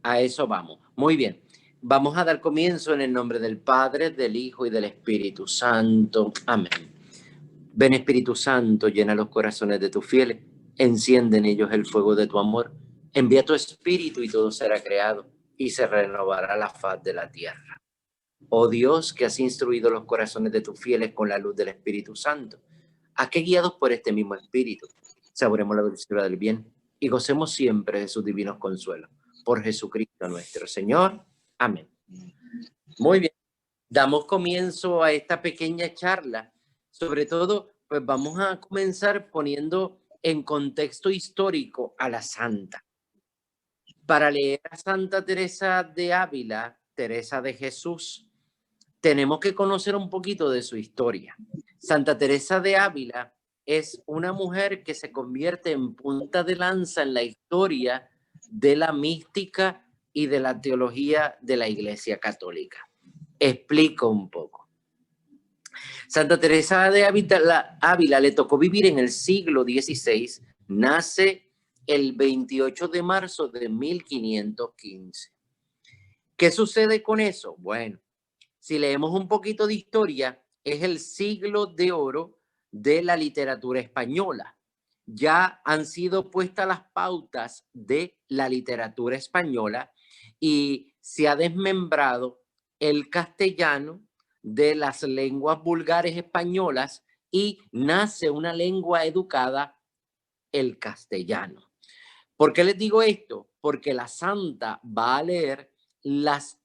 A eso vamos. Muy bien. Vamos a dar comienzo en el nombre del Padre, del Hijo y del Espíritu Santo. Amén. Ven Espíritu Santo, llena los corazones de tus fieles, enciende en ellos el fuego de tu amor. Envía tu Espíritu y todo será creado y se renovará la faz de la tierra. Oh Dios, que has instruido los corazones de tus fieles con la luz del Espíritu Santo, haz que guiados por este mismo Espíritu, saboremos la dulzura del bien y gocemos siempre de sus divinos consuelos. Por Jesucristo nuestro Señor. Amén. Muy bien. Damos comienzo a esta pequeña charla. Sobre todo, pues vamos a comenzar poniendo en contexto histórico a la santa. Para leer a Santa Teresa de Ávila, Teresa de Jesús, tenemos que conocer un poquito de su historia. Santa Teresa de Ávila es una mujer que se convierte en punta de lanza en la historia de la mística y de la teología de la Iglesia Católica. Explico un poco. Santa Teresa de Ávila le tocó vivir en el siglo XVI, nace el 28 de marzo de 1515. ¿Qué sucede con eso? Bueno, si leemos un poquito de historia, es el siglo de oro de la literatura española. Ya han sido puestas las pautas de la literatura española y se ha desmembrado el castellano de las lenguas vulgares españolas y nace una lengua educada, el castellano. ¿Por qué les digo esto? Porque la santa va a leer las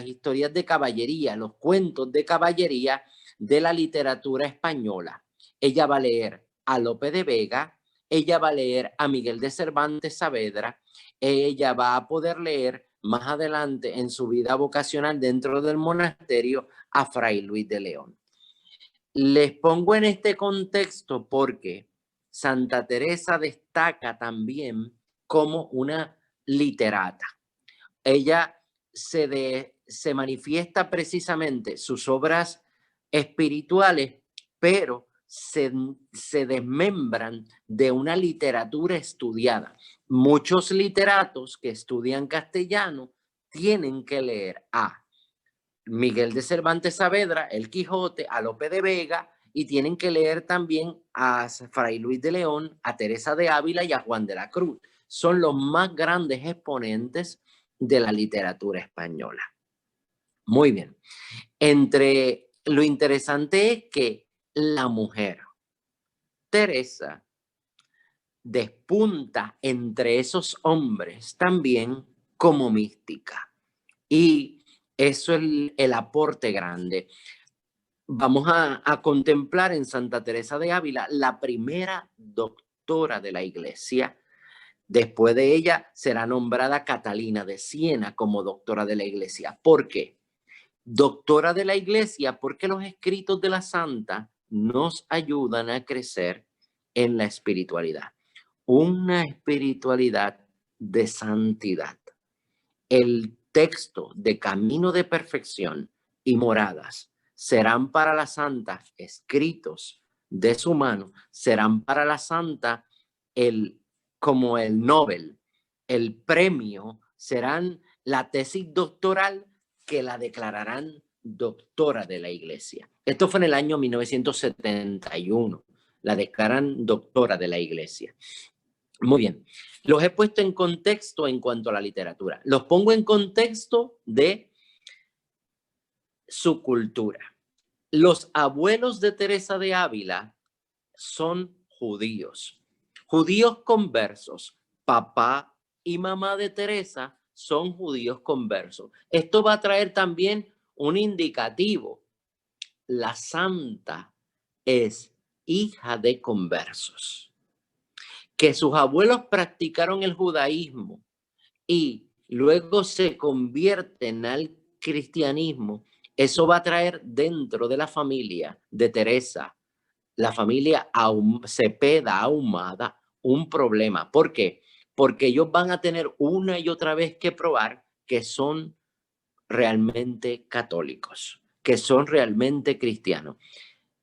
historias de caballería, los cuentos de caballería de la literatura española. Ella va a leer a Lope de Vega, ella va a leer a Miguel de Cervantes Saavedra, ella va a poder leer más adelante en su vida vocacional dentro del monasterio a Fray Luis de León. Les pongo en este contexto porque Santa Teresa destaca también como una literata. Ella se manifiesta precisamente sus obras espirituales, pero se desmembran de una literatura estudiada. Muchos literatos que estudian castellano tienen que leer a Miguel de Cervantes Saavedra, El Quijote, a Lope de Vega, y tienen que leer también a Fray Luis de León, a Teresa de Ávila y a Juan de la Cruz. Son los más grandes exponentes de la literatura española. Muy bien. Entre lo interesante es que la mujer, Teresa, despunta entre esos hombres también como mística. Y eso es el aporte grande. Vamos a contemplar en Santa Teresa de Ávila la primera doctora de la Iglesia. Después de ella será nombrada Catalina de Siena como doctora de la Iglesia. ¿Por qué? Doctora de la Iglesia porque los escritos de la santa nos ayudan a crecer en la espiritualidad. Una espiritualidad de santidad. El texto de Camino de Perfección y Moradas serán para la santa escritos de su mano, serán para la santa como el Nobel, el premio, serán la tesis doctoral que la declararán doctora de la Iglesia. Esto fue en el año 1971, la declaran doctora de la Iglesia. Muy bien, los he puesto en contexto en cuanto a la literatura. Los pongo en contexto de su cultura. Los abuelos de Teresa de Ávila son judíos, judíos conversos. Papá y mamá de Teresa son judíos conversos. Esto va a traer también un indicativo. La santa es hija de conversos. Que sus abuelos practicaron el judaísmo y luego se convierten al cristianismo, eso va a traer dentro de la familia de Teresa, la familia Cepeda Ahumada, un problema. ¿Por qué? Porque ellos van a tener una y otra vez que probar que son realmente católicos, que son realmente cristianos.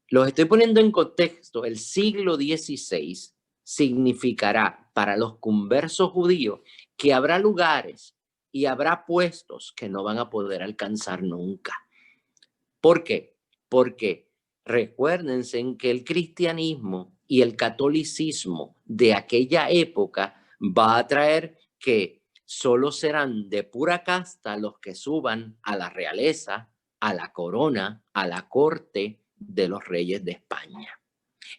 Los estoy poniendo en contexto. El siglo XVI significará para los conversos judíos que habrá lugares y habrá puestos que no van a poder alcanzar nunca. ¿Por qué? Porque recuérdense en que el cristianismo y el catolicismo de aquella época va a traer que solo serán de pura casta los que suban a la realeza, a la corona, a la corte de los reyes de España.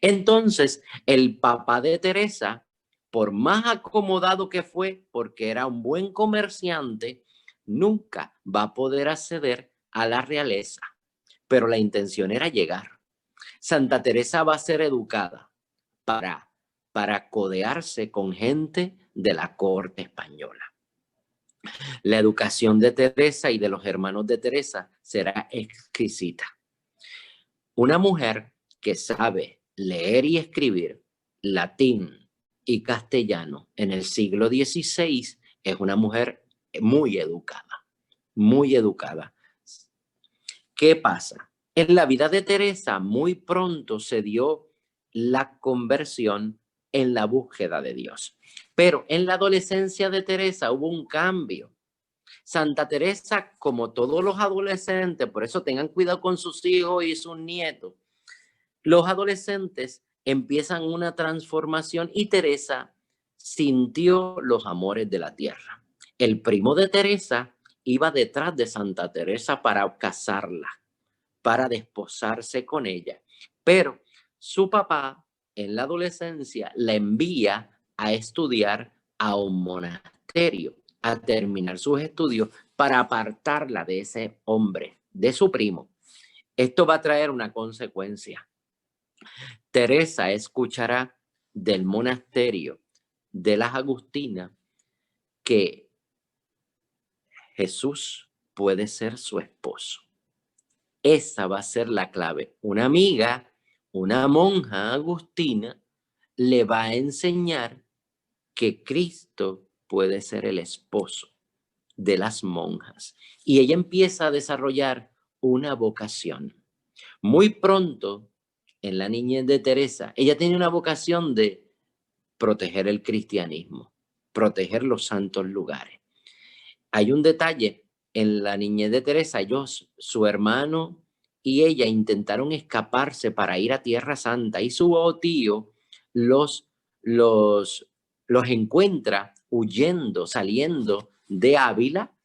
Entonces, el papá de Teresa, por más acomodado que fue, porque era un buen comerciante, nunca va a poder acceder a la realeza. Pero la intención era llegar. Santa Teresa va a ser educada para codearse con gente de la corte española. La educación de Teresa y de los hermanos de Teresa será exquisita. Una mujer que sabe leer y escribir latín y castellano en el siglo XVI es una mujer muy educada, muy educada. ¿Qué pasa? En la vida de Teresa muy pronto se dio la conversión en la búsqueda de Dios. Pero en la adolescencia de Teresa hubo un cambio. Santa Teresa, como todos los adolescentes, por eso tengan cuidado con sus hijos y sus nietos, los adolescentes empiezan una transformación y Teresa sintió los amores de la tierra. El primo de Teresa iba detrás de Santa Teresa para casarla, para desposarse con ella. Pero su papá en la adolescencia la envía a estudiar a un monasterio, a terminar sus estudios para apartarla de ese hombre, de su primo. Esto va a traer una consecuencia. Teresa escuchará del monasterio de las Agustinas que Jesús puede ser su esposo. Esa va a ser la clave. Una amiga, una monja agustina, le va a enseñar que Cristo puede ser el esposo de las monjas. Y ella empieza a desarrollar una vocación. Muy pronto, en la niñez de Teresa, ella tenía una vocación de proteger el cristianismo, proteger los santos lugares. Hay un detalle, en la niñez de Teresa, ellos, su hermano y ella intentaron escaparse para ir a Tierra Santa y su tío los, los, los encuentra huyendo, saliendo de Ávila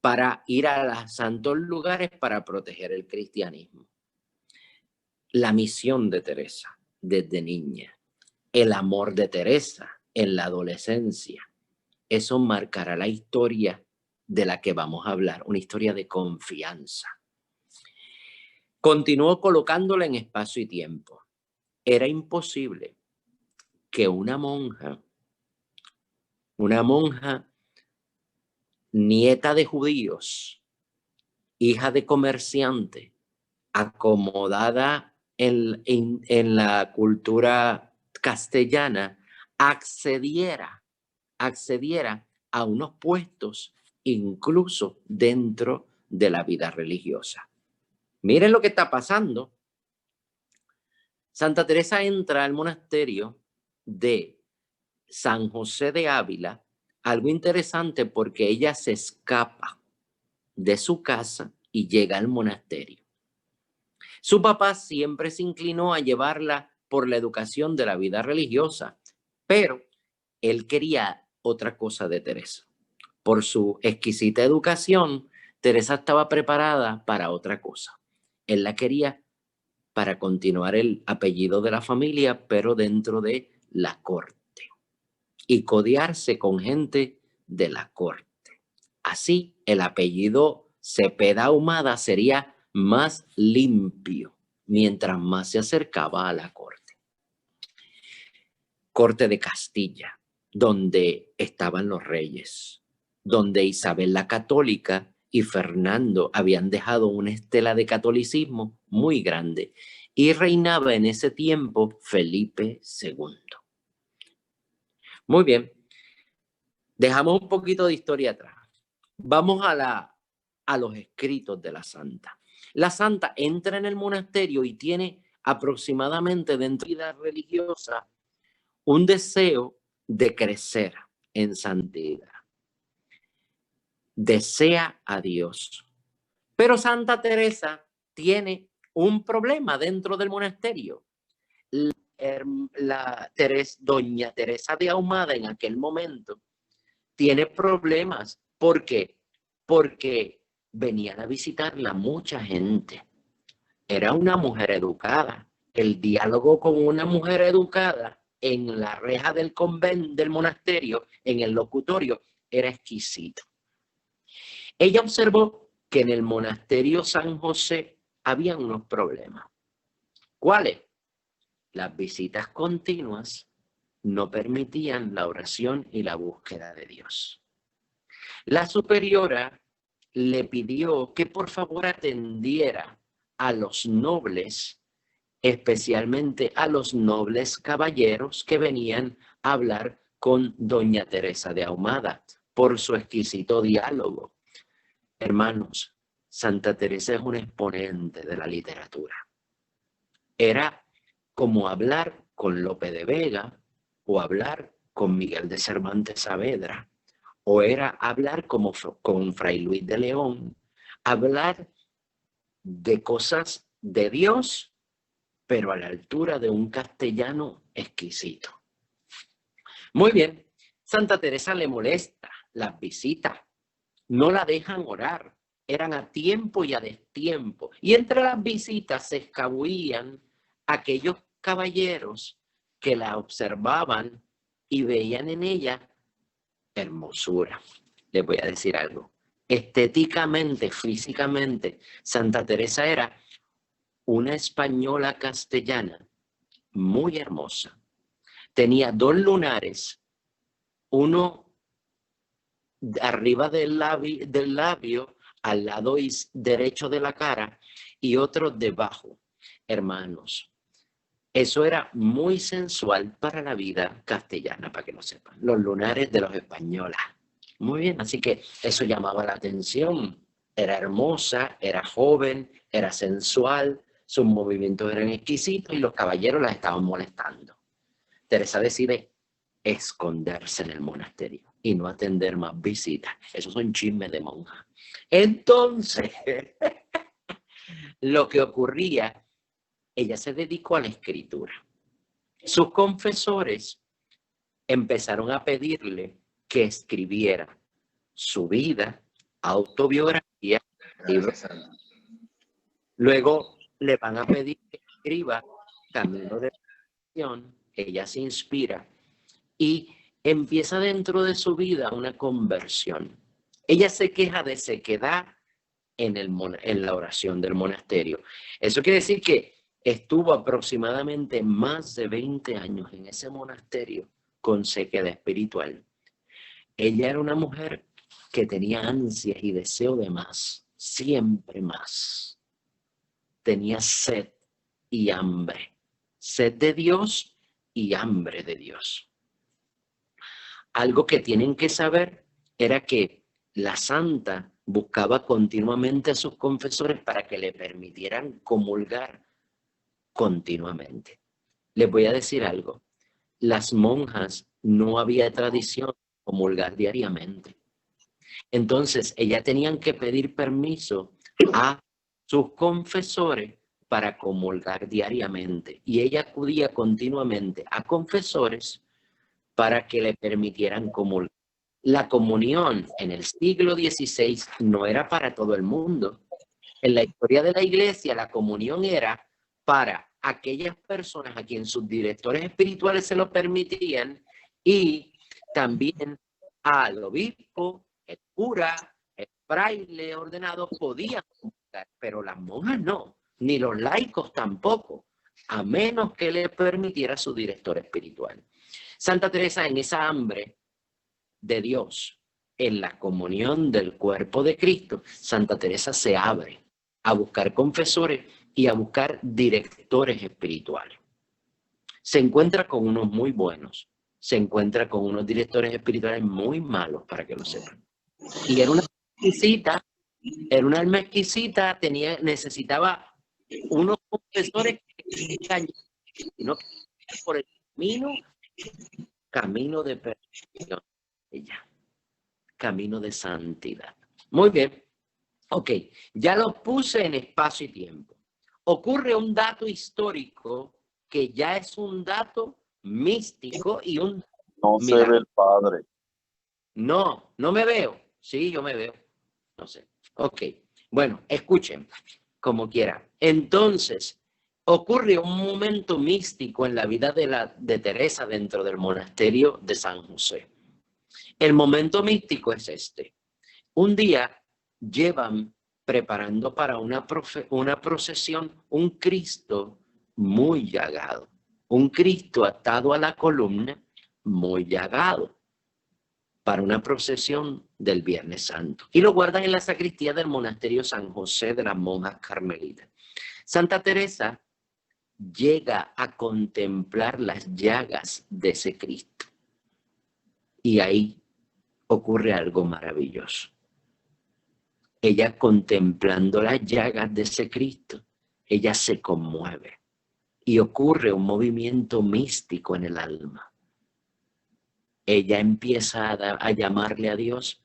para ir a los santos lugares para proteger el cristianismo. La misión de Teresa desde niña, el amor de Teresa en la adolescencia, eso marcará la historia de la que vamos a hablar, una historia de confianza. Continuó colocándola en espacio y tiempo. Era imposible que una monja nieta de judíos, hija de comerciante, acomodada en la cultura castellana, accediera a unos puestos incluso dentro de la vida religiosa. Miren lo que está pasando. Santa Teresa entra al monasterio de San José de Ávila, algo interesante porque ella se escapa de su casa y llega al monasterio. Su papá siempre se inclinó a llevarla por la educación de la vida religiosa, pero él quería otra cosa de Teresa. Por su exquisita educación, Teresa estaba preparada para otra cosa. Él la quería para continuar el apellido de la familia, pero dentro de la corte y codearse con gente de la corte. Así, el apellido Cepeda Ahumada sería más limpio mientras más se acercaba a la corte. Corte de Castilla, donde estaban los reyes, donde Isabel la Católica y Fernando habían dejado una estela de catolicismo muy grande y reinaba en ese tiempo Felipe II. Muy bien, dejamos un poquito de historia atrás. Vamos a los escritos de la santa. La santa entra en el monasterio y tiene aproximadamente dentro de la vida religiosa un deseo de crecer en santidad. desea a Dios. Pero Santa Teresa tiene un problema dentro del monasterio. Doña Teresa de Ahumada en aquel momento tiene problemas. ¿Por qué? Porque venían a visitarla mucha gente. Era una mujer educada. El diálogo con una mujer educada en la reja del convento, del monasterio, en el locutorio, era exquisito. Ella observó que en el monasterio San José había unos problemas. ¿Cuáles? Las visitas continuas no permitían la oración y la búsqueda de Dios. La superiora le pidió que por favor atendiera a los nobles, especialmente a los nobles caballeros que venían a hablar con doña Teresa de Ahumada por su exquisito diálogo. Hermanos, Santa Teresa es un exponente de la literatura. Era como hablar con Lope de Vega o hablar con Miguel de Cervantes Saavedra, o era hablar como con Fray Luis de León, hablar de cosas de Dios, pero a la altura de un castellano exquisito. Muy bien, Santa Teresa le molesta las visitas, no la dejan orar, eran a tiempo y a destiempo, y entre las visitas se escabullían aquellos caballeros que la observaban y veían en ella hermosura. Les voy a decir algo. Estéticamente, físicamente, Santa Teresa era una española castellana muy hermosa. Tenía dos lunares, uno arriba del labio al lado derecho de la cara y otro debajo. Hermanos, eso era muy sensual para la vida castellana, para que lo sepan. Los lunares de los españoles. Muy bien, así que eso llamaba la atención. Era hermosa, era joven, era sensual, sus movimientos eran exquisitos y los caballeros la estaban molestando. Teresa decide esconderse en el monasterio y no atender más visitas. Esos son chismes de monja. Entonces, lo que ocurría, ella se dedicó a la escritura. Sus confesores empezaron a pedirle que escribiera su vida, autobiografía, libros. Luego le van a pedir que escriba Camino de Oración. Ella se inspira y empieza dentro de su vida una conversión. Ella se queja de sequedad en la oración del monasterio. Eso quiere decir que estuvo aproximadamente más de 20 años en ese monasterio con sequedad espiritual. Ella era una mujer que tenía ansias y deseo de más, siempre más. Tenía sed y hambre, sed de Dios y hambre de Dios. Algo que tienen que saber era que la santa buscaba continuamente a sus confesores para que le permitieran comulgar continuamente. Les voy a decir algo. Las monjas no había tradición de comulgar diariamente. Entonces, ellas tenían que pedir permiso a sus confesores para comulgar diariamente. Y ella acudía continuamente a confesores para que le permitieran comulgar. La comunión en el siglo XVI no era para todo el mundo. En la historia de la iglesia, la comunión era para aquellas personas a quien sus directores espirituales se lo permitían y también al obispo, el cura, el fraile ordenado podían comulgar, pero las monjas no, ni los laicos tampoco, a menos que le permitiera su director espiritual. Santa Teresa, en esa hambre de Dios, en la comunión del cuerpo de Cristo, Santa Teresa se abre a buscar confesores y a buscar directores espirituales. Se encuentra con unos muy buenos, se encuentra con unos directores espirituales muy malos, para que lo sepan. Y era una alma exquisita, necesitaba unos confesores que no por el camino de perfección, ella, camino de santidad. Muy bien. Ok, ya lo puse en espacio y tiempo. Ocurre un dato histórico que ya es un dato místico y un No se ve milagro. el Padre. No, no me veo. Sí, yo me veo. No sé. Ok, bueno, escuchen, como quieran. Entonces, ocurre un momento místico en la vida de Teresa dentro del monasterio de San José. El momento místico es este. Un día llevan preparando para una procesión un Cristo muy llagado, un Cristo atado a la columna muy llagado para una procesión del Viernes Santo. Y lo guardan en la sacristía del monasterio San José de las monjas carmelitas. Santa Teresa llega a contemplar las llagas de ese Cristo. Y ahí ocurre algo maravilloso. Ella contemplando las llagas de ese Cristo, ella se conmueve y ocurre un movimiento místico en el alma. Ella empieza a llamarle a Dios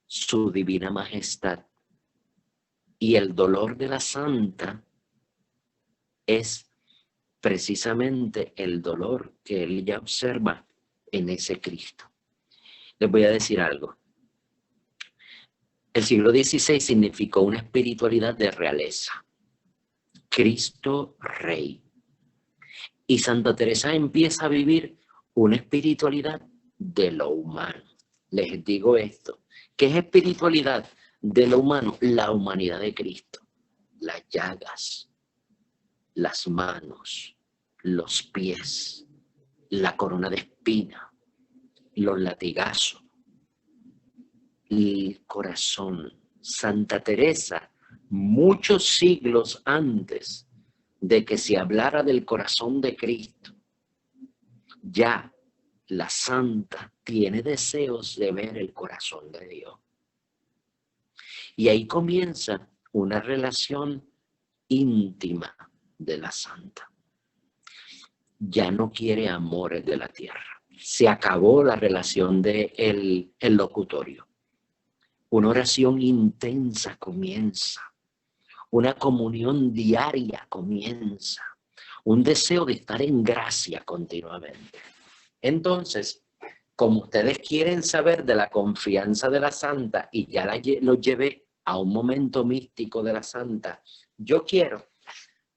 su divina majestad. Y el dolor de la santa es precisamente el dolor que ella observa en ese Cristo. Les voy a decir algo. El siglo XVI significó una espiritualidad de realeza. Cristo Rey. Y Santa Teresa empieza a vivir una espiritualidad de lo humano. Les digo esto. ¿Qué es espiritualidad de lo humano? La humanidad de Cristo. Las llagas, las manos, los pies, la corona de espina, los latigazos, el corazón. Santa Teresa, muchos siglos antes de que se hablara del corazón de Cristo, ya la santa tiene deseos de ver el corazón de Dios. Y ahí comienza una relación íntima de la santa. Ya no quiere amores de la tierra. Se acabó la relación de el locutorio. Una oración intensa comienza. Una comunión diaria comienza. Un deseo de estar en gracia continuamente. Entonces, como ustedes quieren saber de la confianza de la santa y ya lo llevé a un momento místico de la santa, yo quiero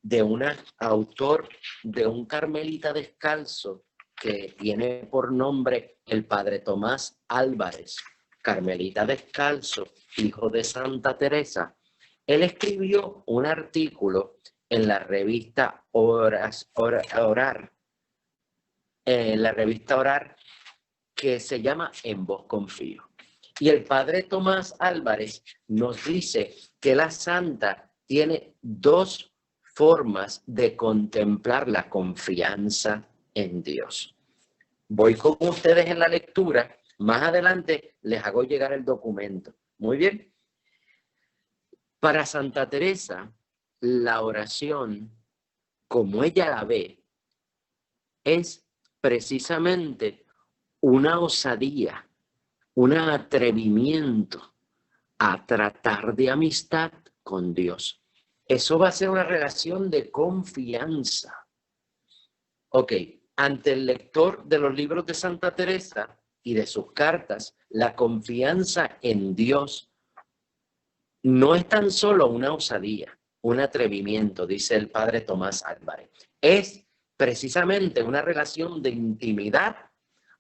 de un autor, de un carmelita descalzo que tiene por nombre el padre Tomás Álvarez, carmelita descalzo, hijo de Santa Teresa. Él escribió un artículo en la revista Orar, que se llama En vos confío. Y el padre Tomás Álvarez nos dice que la santa tiene dos formas de contemplar la confianza en Dios. Voy con ustedes en la lectura. Más adelante les hago llegar el documento. Muy bien. Para Santa Teresa, la oración, como ella la ve, es precisamente una osadía, un atrevimiento a tratar de amistad con Dios. Eso va a ser una relación de confianza. Ok, ante el lector de los libros de Santa Teresa y de sus cartas, la confianza en Dios no es tan solo una osadía, un atrevimiento, dice el padre Tomás Álvarez. Es precisamente una relación de intimidad,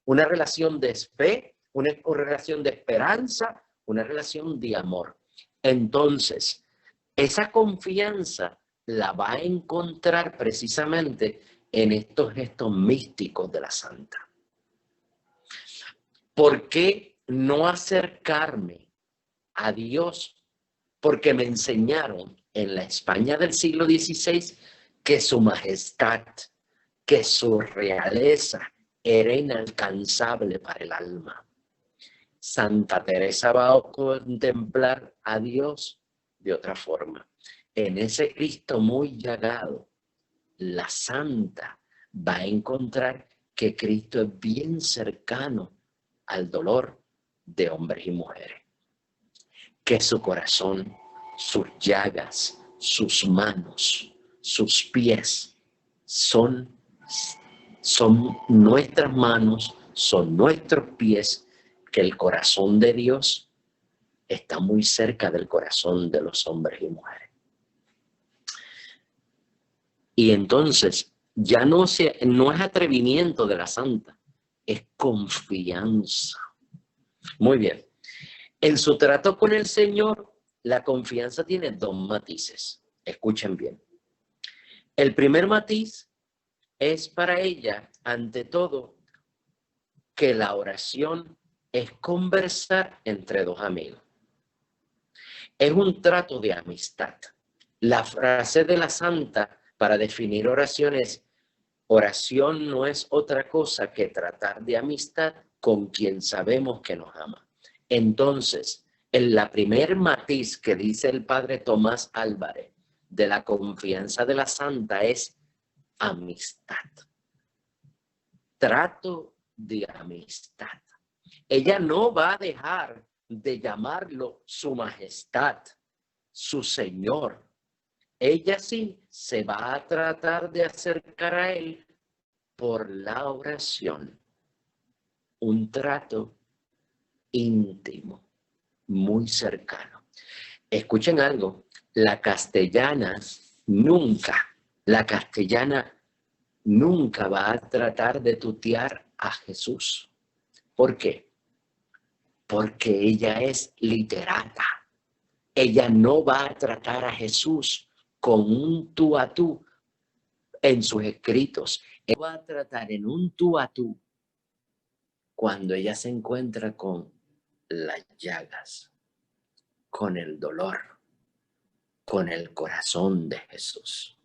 una relación de fe, una relación de esperanza, una relación de amor. Entonces, esa confianza la va a encontrar precisamente en estos gestos místicos de la santa. ¿Por qué no acercarme a Dios? Porque me enseñaron en la España del siglo XVI que su majestad, que su realeza era inalcanzable para el alma. Santa Teresa va a contemplar a Dios de otra forma. En ese Cristo muy llagado, la santa va a encontrar que Cristo es bien cercano al dolor de hombres y mujeres. que su corazón, sus llagas, sus manos, sus pies son nuestras manos, son nuestros pies, que el corazón de Dios está muy cerca del corazón de los hombres y mujeres. Y entonces ya no es atrevimiento de la santa, es confianza. Muy bien. En su trato con el Señor, la confianza tiene dos matices. Escuchen bien. El primer matiz es para ella, ante todo, que la oración es conversar entre dos amigos. Es un trato de amistad. La frase de la santa para definir oración es: oración no es otra cosa que tratar de amistad con quien sabemos que nos ama. Entonces, en la primer matiz que dice el padre Tomás Álvarez de la confianza de la santa es amistad. Trato de amistad. Ella no va a dejar de llamarlo su majestad, su señor. Ella sí se va a tratar de acercar a él por la oración. Un trato íntimo, muy cercano. Escuchen algo, la castellana nunca va a tratar de tutear a Jesús. ¿Por qué? Porque ella es literata. Ella no va a tratar a Jesús con un tú a tú en sus escritos. Ella va a tratar en un tú a tú cuando ella se encuentra con las llagas, con el dolor, con el corazón de Jesús.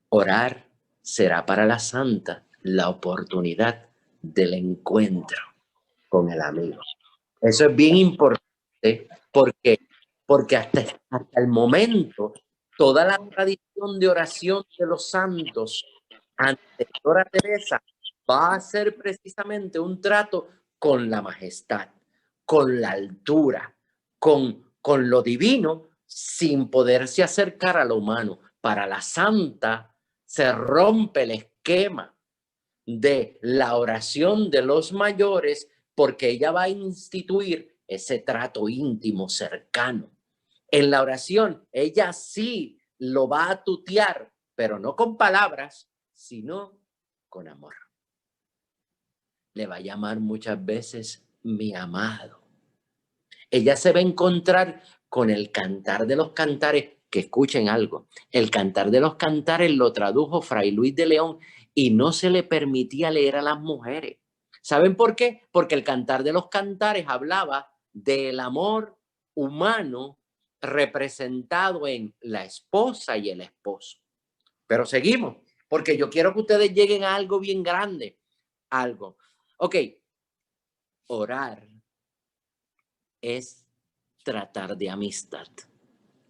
Orar será para la santa la oportunidad del encuentro con el amigo. Eso es bien importante porque hasta el momento toda la tradición de oración de los santos anterior a Teresa va a ser precisamente un trato con la majestad, con la altura, con lo divino, sin poderse acercar a lo humano. Para la santa se rompe el esquema de la oración de los mayores, porque ella va a instituir ese trato íntimo, cercano. En la oración, ella sí lo va a tutear, pero no con palabras, sino con amor. Le va a llamar muchas veces mi amado. Ella se va a encontrar con el Cantar de los Cantares, que escuchen algo, el Cantar de los Cantares lo tradujo Fray Luis de León y no se le permitía leer a las mujeres. ¿Saben por qué? Porque el Cantar de los Cantares hablaba del amor humano representado en la esposa y el esposo. Pero seguimos, porque yo quiero que ustedes lleguen a algo bien grande. Algo. Ok, orar es tratar de amistad.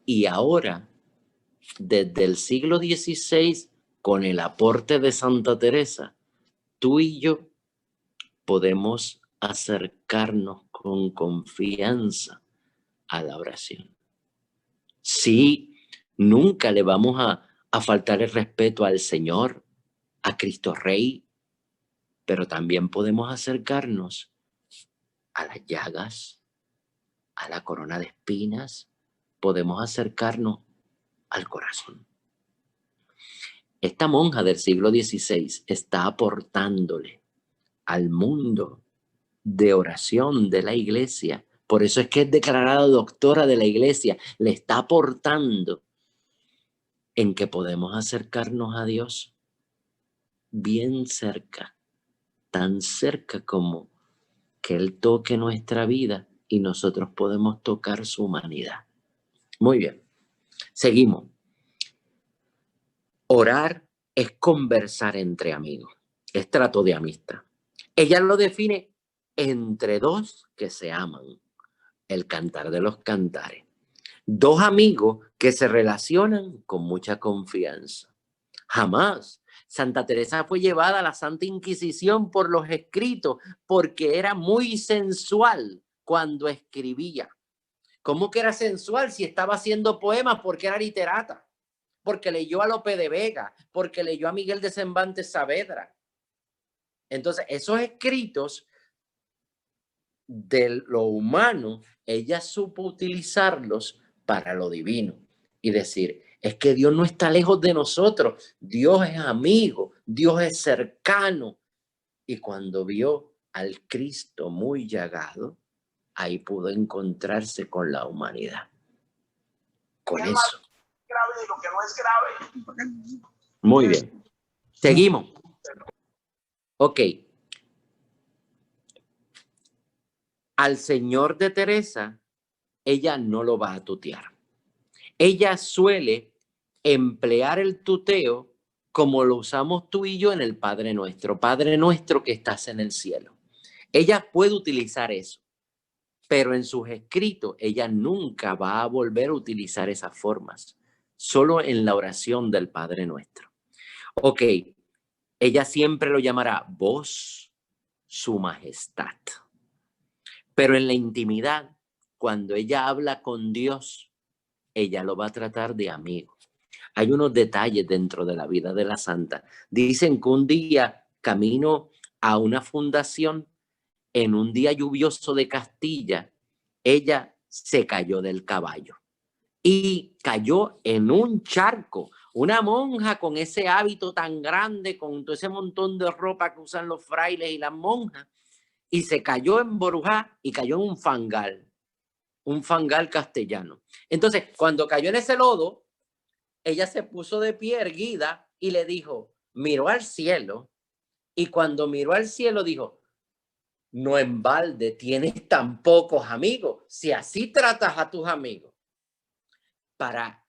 Y ahora, desde el siglo XVI, con el aporte de Santa Teresa, tú y yo podemos acercarnos con confianza a la oración. Sí, nunca le vamos a faltar el respeto al Señor, a Cristo Rey, pero también podemos acercarnos a las llagas, a la corona de espinas, podemos acercarnos al corazón. Esta monja del siglo XVI está aportándole al mundo de oración de la iglesia. Por eso es que es declarada doctora de la iglesia. Le está aportando en que podemos acercarnos a Dios bien cerca, tan cerca como que Él toque nuestra vida y nosotros podemos tocar su humanidad. Muy bien, seguimos. Orar es conversar entre amigos, es trato de amistad. Ella lo define entre dos que se aman, el Cantar de los Cantares. Dos amigos que se relacionan con mucha confianza. Jamás Santa Teresa fue llevada a la Santa Inquisición por los escritos porque era muy sensual cuando escribía. ¿Cómo que era sensual si estaba haciendo poemas? Porque era literata, porque leyó a Lope de Vega, porque leyó a Miguel de Cervantes Saavedra. Entonces, esos escritos de lo humano, ella supo utilizarlos para lo divino y decir, es que Dios no está lejos de nosotros, Dios es amigo, Dios es cercano. Y cuando vio al Cristo muy llagado, ahí pudo encontrarse con la humanidad. Con eso. Grave de lo que no es grave. Muy bien. Seguimos. Ok. Al señor de Teresa, ella no lo va a tutear. Ella suele emplear el tuteo como lo usamos tú y yo en el Padre Nuestro. Padre Nuestro que estás en el cielo. Ella puede utilizar eso, pero en sus escritos ella nunca va a volver a utilizar esas formas. Solo en la oración del Padre Nuestro. Ok, ella siempre lo llamará vos, su majestad. Pero en la intimidad, cuando ella habla con Dios, ella lo va a tratar de amigo. Hay unos detalles dentro de la vida de la santa. Dicen que un día camino a una fundación, en un día lluvioso de Castilla, ella se cayó del caballo y cayó en un charco. Una monja con ese hábito tan grande, con todo ese montón de ropa que usan los frailes y las monjas, y se cayó en Borujá y cayó en un fangal castellano. Entonces, cuando cayó en ese lodo, ella se puso de pie erguida y le dijo, miró al cielo, y cuando miró al cielo dijo, no en balde tienes tan pocos amigos, si así tratas a tus amigos. Para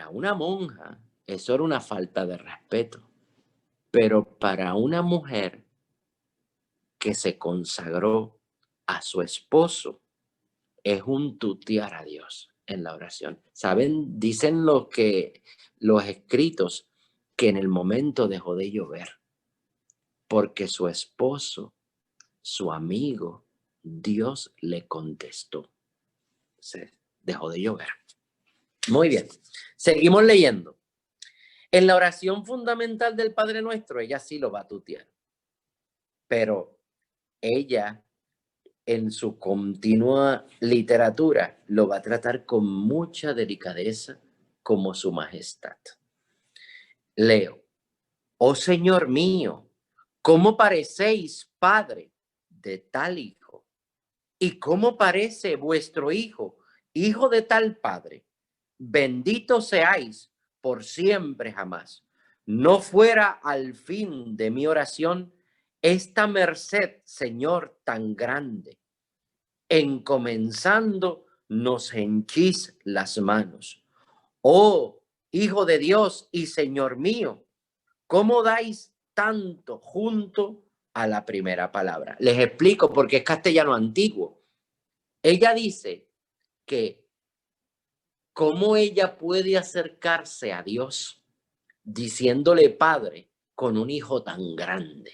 una monja, eso era una falta de respeto, pero para una mujer que se consagró a su esposo, es un tutear a Dios en la oración. ¿Saben? Dicen los escritos que en el momento dejó de llover porque su esposo, su amigo, Dios le contestó. Se dejó de llover. Muy bien. Seguimos leyendo. En la oración fundamental del Padre Nuestro, ella sí lo va a tutear. Pero ella, en su continua literatura, lo va a tratar con mucha delicadeza como su majestad. Leo. Oh Señor mío, ¿cómo parecéis, Padre, de tal hijo? ¿Y cómo parece vuestro hijo, hijo de tal Padre? Bendito seáis por siempre jamás. No fuera al fin de mi oración esta merced, Señor, tan grande. En comenzando nos henchís las manos. Oh, Hijo de Dios y Señor mío, ¿cómo dais tanto junto a la primera palabra? Les explico porque es castellano antiguo. Ella dice que cómo ella puede acercarse a Dios diciéndole Padre con un hijo tan grande.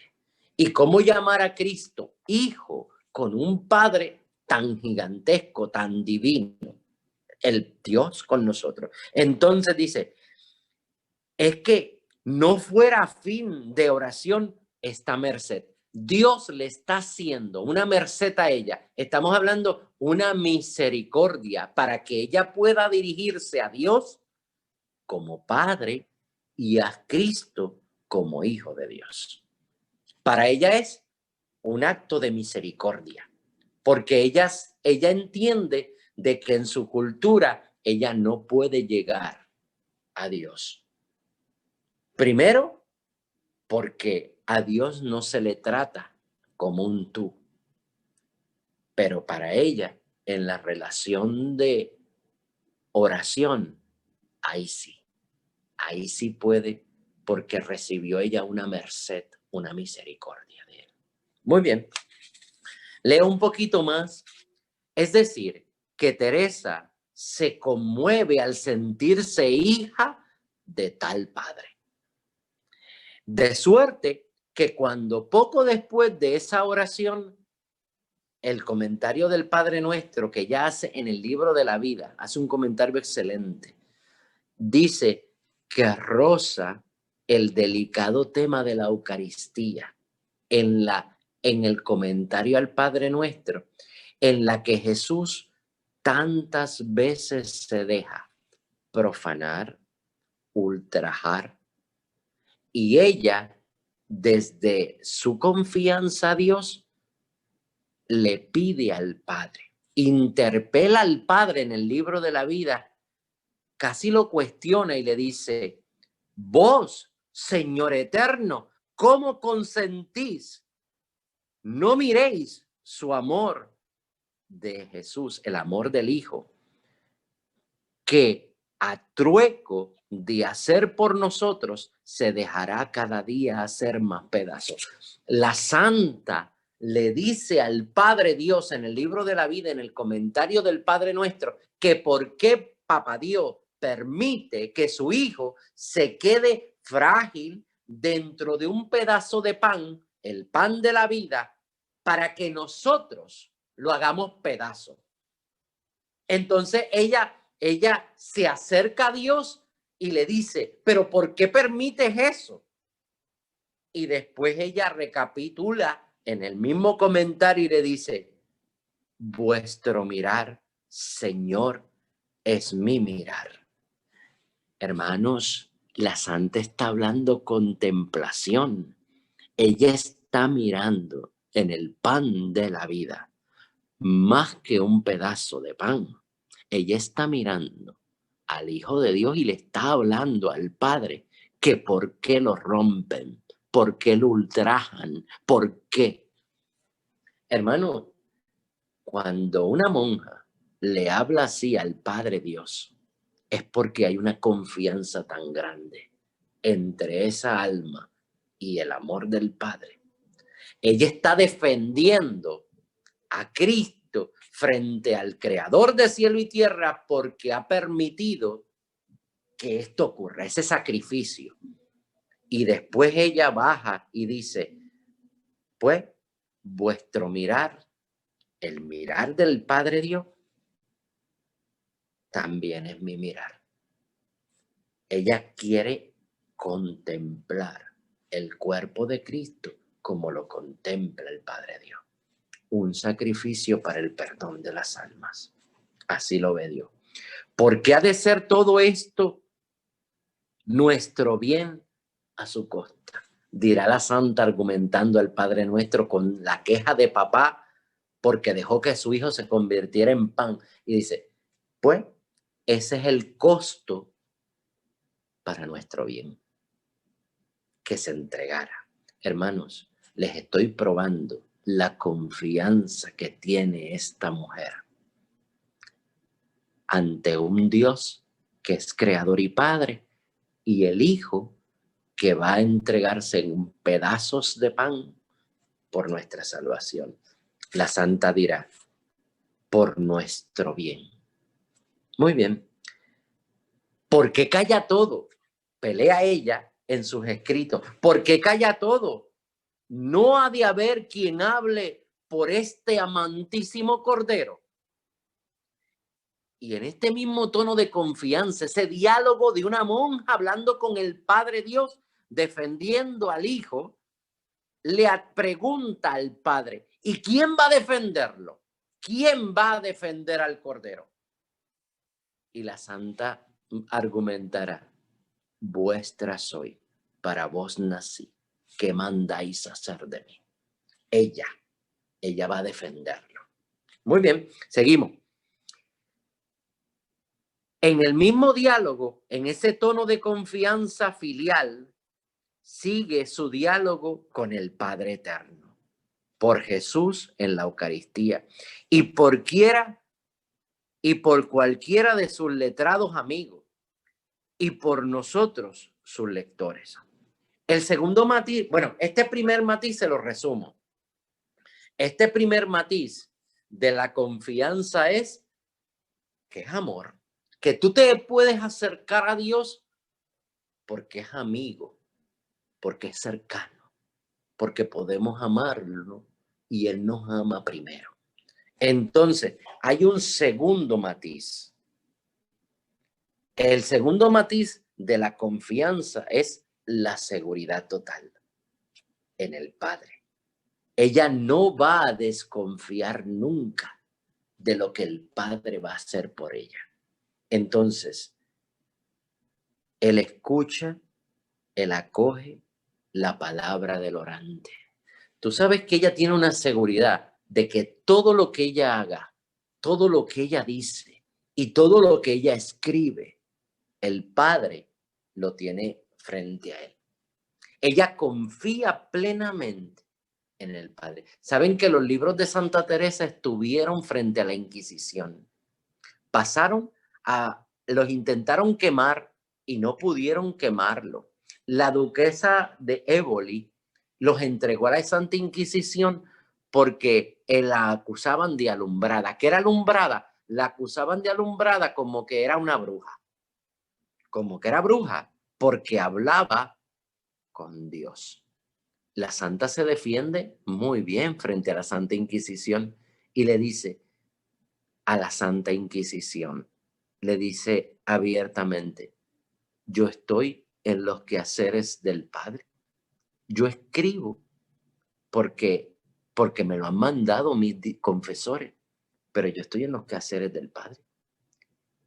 Y cómo llamar a Cristo Hijo con un Padre tan gigantesco, tan divino. El Dios con nosotros. Entonces dice, es que no fuera fin de oración esta merced. Dios le está haciendo una merced a ella. Estamos hablando una misericordia para que ella pueda dirigirse a Dios como Padre y a Cristo como Hijo de Dios. Para ella es un acto de misericordia, porque ella entiende de que en su cultura ella no puede llegar a Dios. Primero, porque a Dios no se le trata como un tú, pero para ella, en la relación de oración, ahí sí puede, porque recibió ella una merced, una misericordia de él. Muy bien, leo un poquito más. Es decir, que Teresa se conmueve al sentirse hija de tal Padre. De suerte que cuando poco después de esa oración, el comentario del Padre Nuestro que ya hace en el libro de la vida, hace un comentario excelente. Dice que roza el delicado tema de la Eucaristía en el comentario al Padre Nuestro, en la que Jesús tantas veces se deja profanar, ultrajar, y ella, desde su confianza a Dios, le pide al Padre, interpela al Padre en el libro de la vida, casi lo cuestiona y le dice: vos, Señor eterno, ¿cómo consentís? No miréis su amor de Jesús, el amor del Hijo, que a trueco de hacer por nosotros, se dejará cada día hacer más pedazos. La santa le dice al Padre Dios en el libro de la vida, en el comentario del Padre Nuestro, que por qué Papá Dios permite que su hijo se quede frágil dentro de un pedazo de pan, el pan de la vida, para que nosotros lo hagamos pedazo. Entonces ella se acerca a Dios y le dice: pero ¿por qué permites eso? Y después ella recapitula en el mismo comentario y le dice: vuestro mirar, Señor, es mi mirar. Hermanos, la santa está hablando contemplación. Ella está mirando en el pan de la vida más que un pedazo de pan. Ella está mirando al Hijo de Dios y le está hablando al Padre que por qué lo rompen, por qué lo ultrajan, por qué. Hermano, cuando una monja le habla así al Padre Dios, es porque hay una confianza tan grande entre esa alma y el amor del Padre. Ella está defendiendo a Cristo frente al Creador de cielo y tierra porque ha permitido que esto ocurra, ese sacrificio. Y después ella baja y dice: pues vuestro mirar, el mirar del Padre Dios, también es mi mirar. Ella quiere contemplar el cuerpo de Cristo como lo contempla el Padre Dios. Un sacrificio para el perdón de las almas. Así lo ve Dios. ¿Por qué ha de ser todo esto nuestro bien a su costa? Dirá la santa argumentando al Padre Nuestro con la queja de papá porque dejó que su hijo se convirtiera en pan. Y dice: pues ese es el costo para nuestro bien, que se entregara. Hermanos, les estoy probando la confianza que tiene esta mujer ante un Dios que es creador y padre, y el Hijo que va a entregarse en pedazos de pan por nuestra salvación. La santa dirá: por nuestro bien. Muy bien. ¿Por qué calla todo? Pelea ella en sus escritos. ¿Por qué calla todo? No ha de haber quien hable por este amantísimo Cordero. Y en este mismo tono de confianza, ese diálogo de una monja hablando con el Padre Dios, defendiendo al Hijo, le pregunta al Padre: ¿y quién va a defenderlo? ¿Quién va a defender al Cordero? Y la santa argumentará: vuestra soy, para vos nací, ¿qué mandáis hacer de mí? Ella va a defenderlo. Muy bien, seguimos. En el mismo diálogo, en ese tono de confianza filial, sigue su diálogo con el Padre Eterno, por Jesús en la Eucaristía, y por cualquiera de sus letrados amigos, y por nosotros, sus lectores. El segundo matiz, bueno, este primer matiz se lo resumo. Este primer matiz de la confianza es que es amor, que tú te puedes acercar a Dios porque es amigo, porque es cercano, porque podemos amarlo y Él nos ama primero. Entonces, hay un segundo matiz. El segundo matiz de la confianza es la seguridad total en el Padre. Ella no va a desconfiar nunca de lo que el Padre va a hacer por ella. Entonces, Él escucha, Él acoge la palabra del orante. Tú sabes que ella tiene una seguridad de que todo lo que ella haga, todo lo que ella dice y todo lo que ella escribe, el Padre lo tiene frente a él. Ella confía plenamente en el Padre. Saben que los libros de Santa Teresa estuvieron frente a la Inquisición. Los intentaron quemar y no pudieron quemarlo. La duquesa de Éboli los entregó a la Santa Inquisición porque la acusaban de alumbrada. ¿Qué era alumbrada? La acusaban de alumbrada como que era una bruja. Como que era bruja porque hablaba con Dios. La santa se defiende muy bien frente a la Santa Inquisición y le dice a la Santa Inquisición, le dice abiertamente, yo estoy en los quehaceres del Padre. Yo escribo porque me lo han mandado mis confesores, pero yo estoy en los quehaceres del Padre.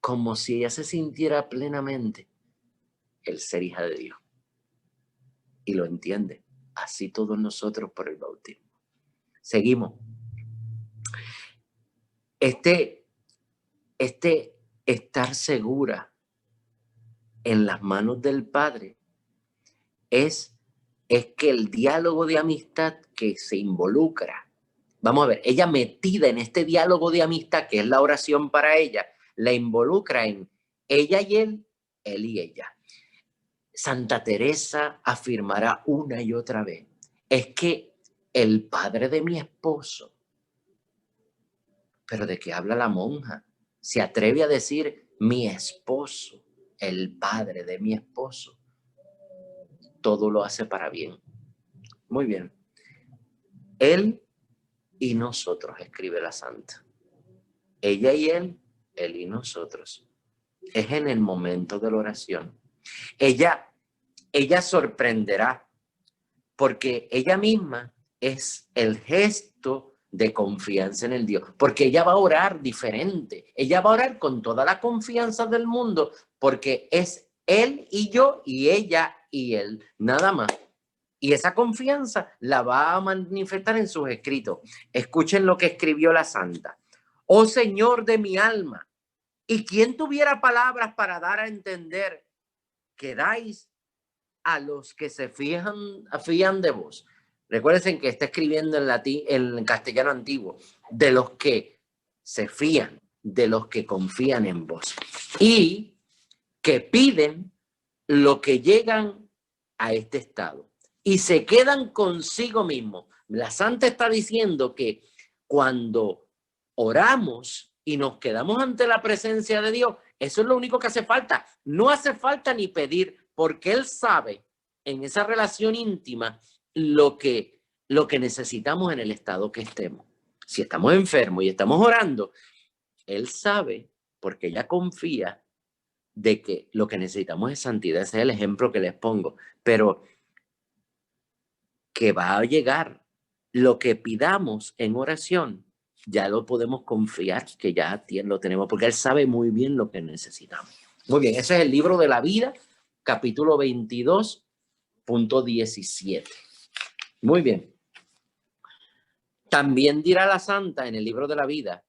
Como si ella se sintiera plenamente el ser hija de Dios. Y lo entiende. Así todos nosotros por el bautismo. Seguimos. Este estar segura en las manos del Padre es que el diálogo de amistad que se involucra, vamos a ver, ella metida en este diálogo de amistad que es la oración para ella, la involucra en ella y él y ella. Santa Teresa afirmará una y otra vez, es que el padre de mi esposo, pero ¿de qué habla la monja? Se atreve a decir mi esposo, el padre de mi esposo. Todo lo hace para bien. Muy bien. Él y nosotros, escribe la santa. Ella y él y nosotros. Es en el momento de la oración. Ella sorprenderá porque ella misma es el gesto de confianza en el Dios, porque ella va a orar diferente, ella va a orar con toda la confianza del mundo, porque es él y yo y ella y él, nada más. Y esa confianza la va a manifestar en sus escritos. Escuchen lo que escribió la santa. Oh Señor de mi alma, ¿y quién tuviera palabras para dar a entender que dais a los que se fían de vos? Recuerden que está escribiendo en latín, en castellano antiguo, de los que se fían, de los que confían en vos y que piden lo que llegan a este estado y se quedan consigo mismo. La santa está diciendo que cuando oramos y nos quedamos ante la presencia de Dios, eso es lo único que hace falta. No hace falta ni pedir, porque Él sabe en esa relación íntima lo que necesitamos en el estado que estemos. Si estamos enfermos y estamos orando, Él sabe, porque ella confía de que lo que necesitamos es santidad. Ese es el ejemplo que les pongo. Pero que va a llegar lo que pidamos en oración, ya lo podemos confiar que ya lo tenemos, porque Él sabe muy bien lo que necesitamos. Muy bien, ese es el libro de la vida, capítulo 22.17. Muy bien. También dirá la santa en el libro de la vida,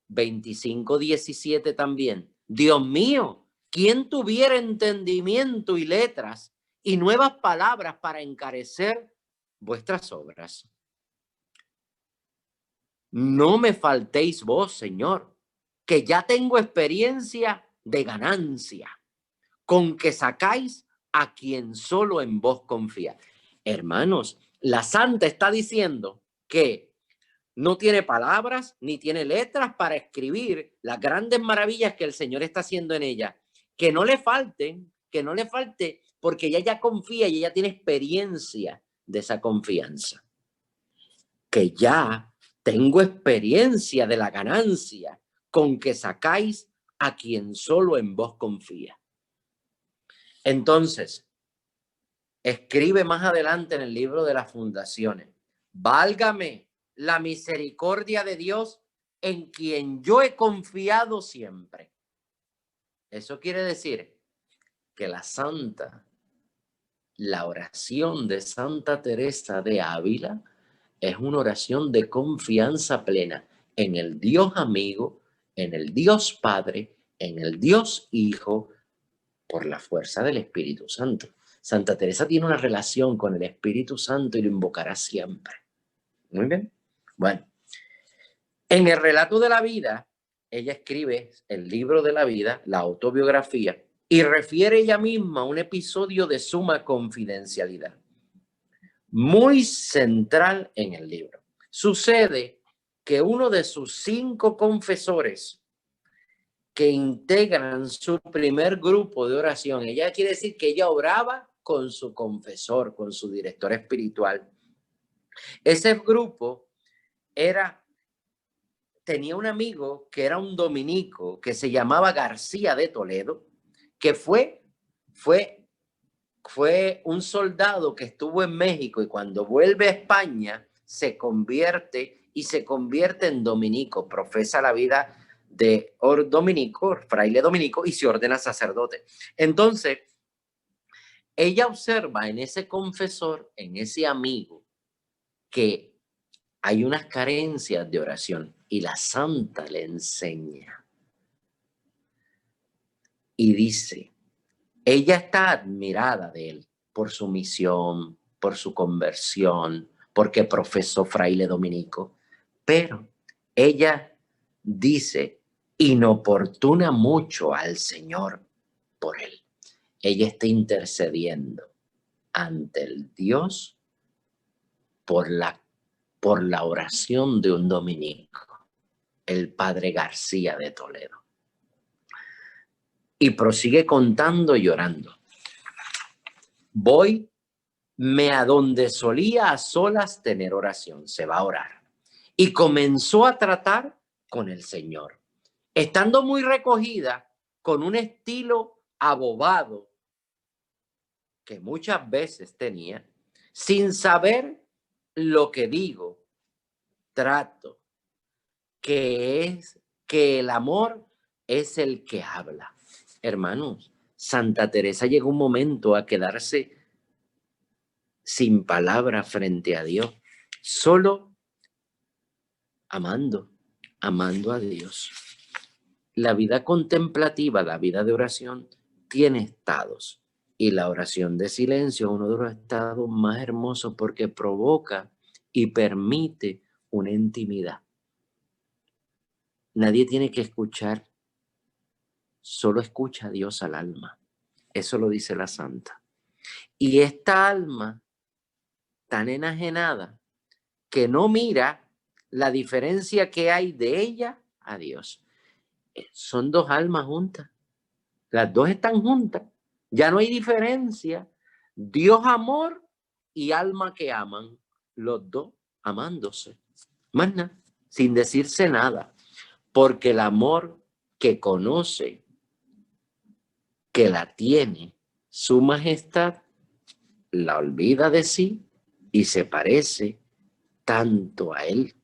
25:17 también, Dios mío, ¿quién tuviera entendimiento y letras y nuevas palabras para encarecer vuestras obras? No me faltéis vos, Señor, que ya tengo experiencia de ganancia, con que sacáis a quien solo en vos confía. Hermanos, la santa está diciendo que no tiene palabras ni tiene letras para escribir las grandes maravillas que el Señor está haciendo en ella. Que no le falte, porque ella ya confía y ella tiene experiencia de esa confianza. Que ya tengo experiencia de la ganancia con que sacáis a quien solo en vos confía. Entonces, escribe más adelante en el libro de las fundaciones: válgame la misericordia de Dios en quien yo he confiado siempre. Eso quiere decir que la oración de Santa Teresa de Ávila es una oración de confianza plena en el Dios amigo, en el Dios Padre, en el Dios Hijo, por la fuerza del Espíritu Santo. Santa Teresa tiene una relación con el Espíritu Santo y lo invocará siempre. Muy bien. Bueno, en el relato de la vida, ella escribe el libro de la vida, la autobiografía, y refiere ella misma a un episodio de suma confidencialidad, muy central en el libro. Sucede que uno de sus 5 confesores que integran su primer grupo de oración, ella quiere decir que ella oraba con su confesor, con su director espiritual. Ese grupo tenía un amigo que era un dominico que se llamaba García de Toledo, que fue un soldado que estuvo en México y cuando vuelve a España se convierte en dominico, profesa la vida de dominico, fraile dominico, y se ordena sacerdote. Entonces, ella observa en ese confesor, en ese amigo, que hay unas carencias de oración y la santa le enseña. Y dice, ella está admirada de él por su misión, por su conversión, porque profesó fraile dominico, pero ella dice, inoportuna mucho al Señor por él. Ella está intercediendo ante el Dios por la oración de un dominico, el padre García de Toledo. Y prosigue contando y llorando. Voyme a donde solía a solas tener oración, se va a orar. Y comenzó a tratar con el Señor, estando muy recogida, con un estilo abobado que muchas veces tenía, sin saber lo que digo, trato, que el amor es el que habla. Hermanos, Santa Teresa llegó un momento a quedarse sin palabras frente a Dios, solo amando a Dios. La vida contemplativa, la vida de oración, tiene estados. Y la oración de silencio es uno de los estados más hermosos porque provoca y permite una intimidad. Nadie tiene que escuchar, solo escucha a Dios al alma. Eso lo dice la santa. Y esta alma tan enajenada que no mira la diferencia que hay de ella a Dios. Son 2 almas juntas. Las 2 están juntas. Ya no hay diferencia. Dios amor y alma que aman. Los 2 amándose. Más nada, sin decirse nada. Porque el amor que conoce, que la tiene su majestad, la olvida de sí y se parece tanto a él.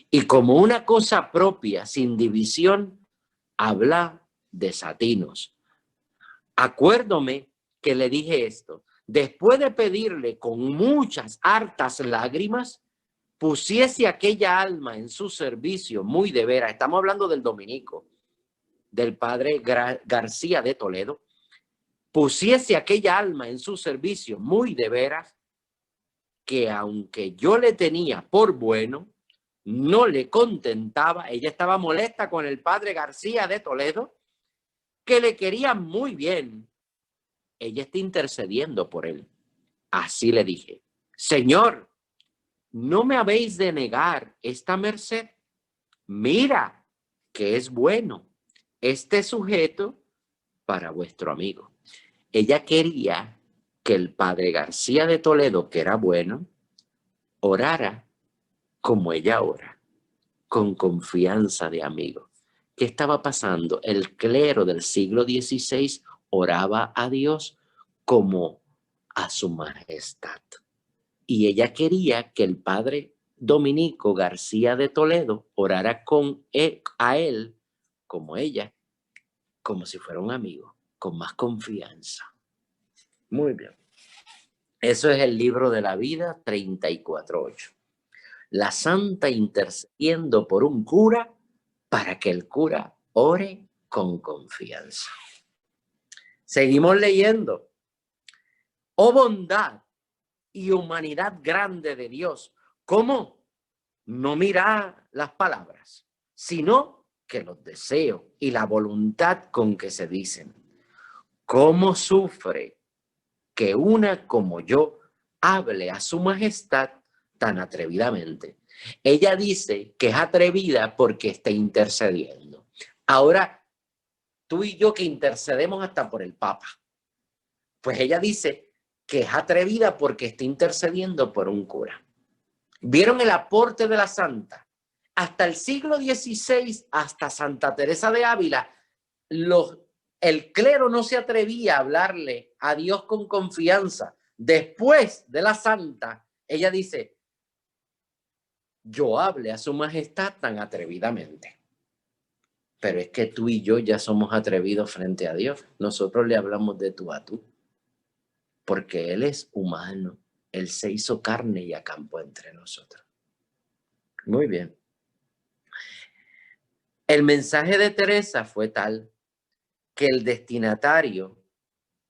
Y como una cosa propia, sin división, habla desatinos. Acuérdome que le dije esto. Después de pedirle con muchas hartas lágrimas, pusiese aquella alma en su servicio muy de veras. Estamos hablando del dominico, del padre García de Toledo. Pusiese aquella alma en su servicio muy de veras, que aunque yo le tenía por bueno, no le contentaba. Ella estaba molesta con el padre García de Toledo, que le quería muy bien. Ella está intercediendo por él. Así le dije, Señor, no me habéis de negar esta merced. Mira que es bueno este sujeto para vuestro amigo. Ella quería que el padre García de Toledo, que era bueno, orara como ella ora, con confianza de amigo. ¿Qué estaba pasando? El clero del siglo XVI oraba a Dios como a su majestad. Y ella quería que el padre Dominico García de Toledo orara a él, como ella, como si fuera un amigo, con más confianza. Muy bien. Eso es el libro de la vida 34.8. La santa intercediendo por un cura para que el cura ore con confianza. Seguimos leyendo. Oh bondad y humanidad grande de Dios, ¿cómo? No mira las palabras, sino que los deseos y la voluntad con que se dicen. ¿Cómo sufre que una como yo hable a su majestad tan atrevidamente? Ella dice que es atrevida porque está intercediendo. Ahora, tú y yo que intercedemos hasta por el Papa, pues ella dice que es atrevida porque está intercediendo por un cura. ¿Vieron el aporte de la santa? Hasta el siglo XVI, hasta Santa Teresa de Ávila, el clero no se atrevía a hablarle a Dios con confianza. Después de la santa, ella dice, yo hable a su majestad tan atrevidamente. Pero es que tú y yo ya somos atrevidos frente a Dios. Nosotros le hablamos de tú a tú. Porque Él es humano. Él se hizo carne y acampó entre nosotros. Muy bien. El mensaje de Teresa fue tal que el destinatario,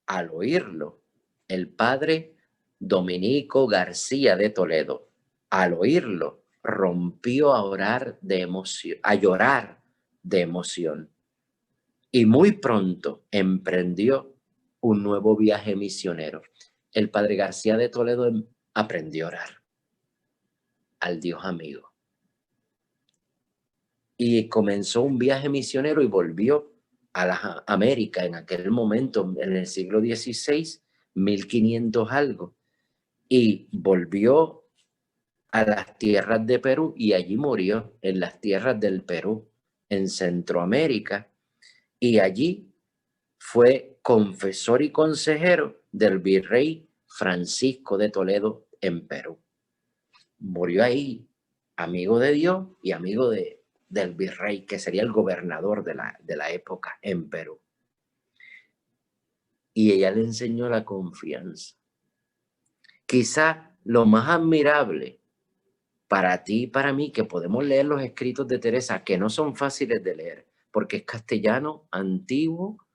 al oírlo, el padre Dominico García de Toledo, al oírlo, rompió a orar de emoción, a llorar de emoción. Y muy pronto emprendió un nuevo viaje misionero. El padre García de Toledo aprendió a orar al Dios amigo. Y comenzó un viaje misionero y volvió a las Américas en aquel momento, en el siglo XVI, 1500 algo. Y volvió a las tierras de Perú y allí murió en las tierras del Perú, en Centroamérica. Y allí fue confesor y consejero del virrey Francisco de Toledo en Perú. Murió ahí, amigo de Dios y amigo del virrey, que sería el gobernador de la época en Perú. Y ella le enseñó la confianza. Quizá lo más admirable para ti y para mí, que podemos leer los escritos de Teresa, que no son fáciles de leer, porque es castellano antiguo,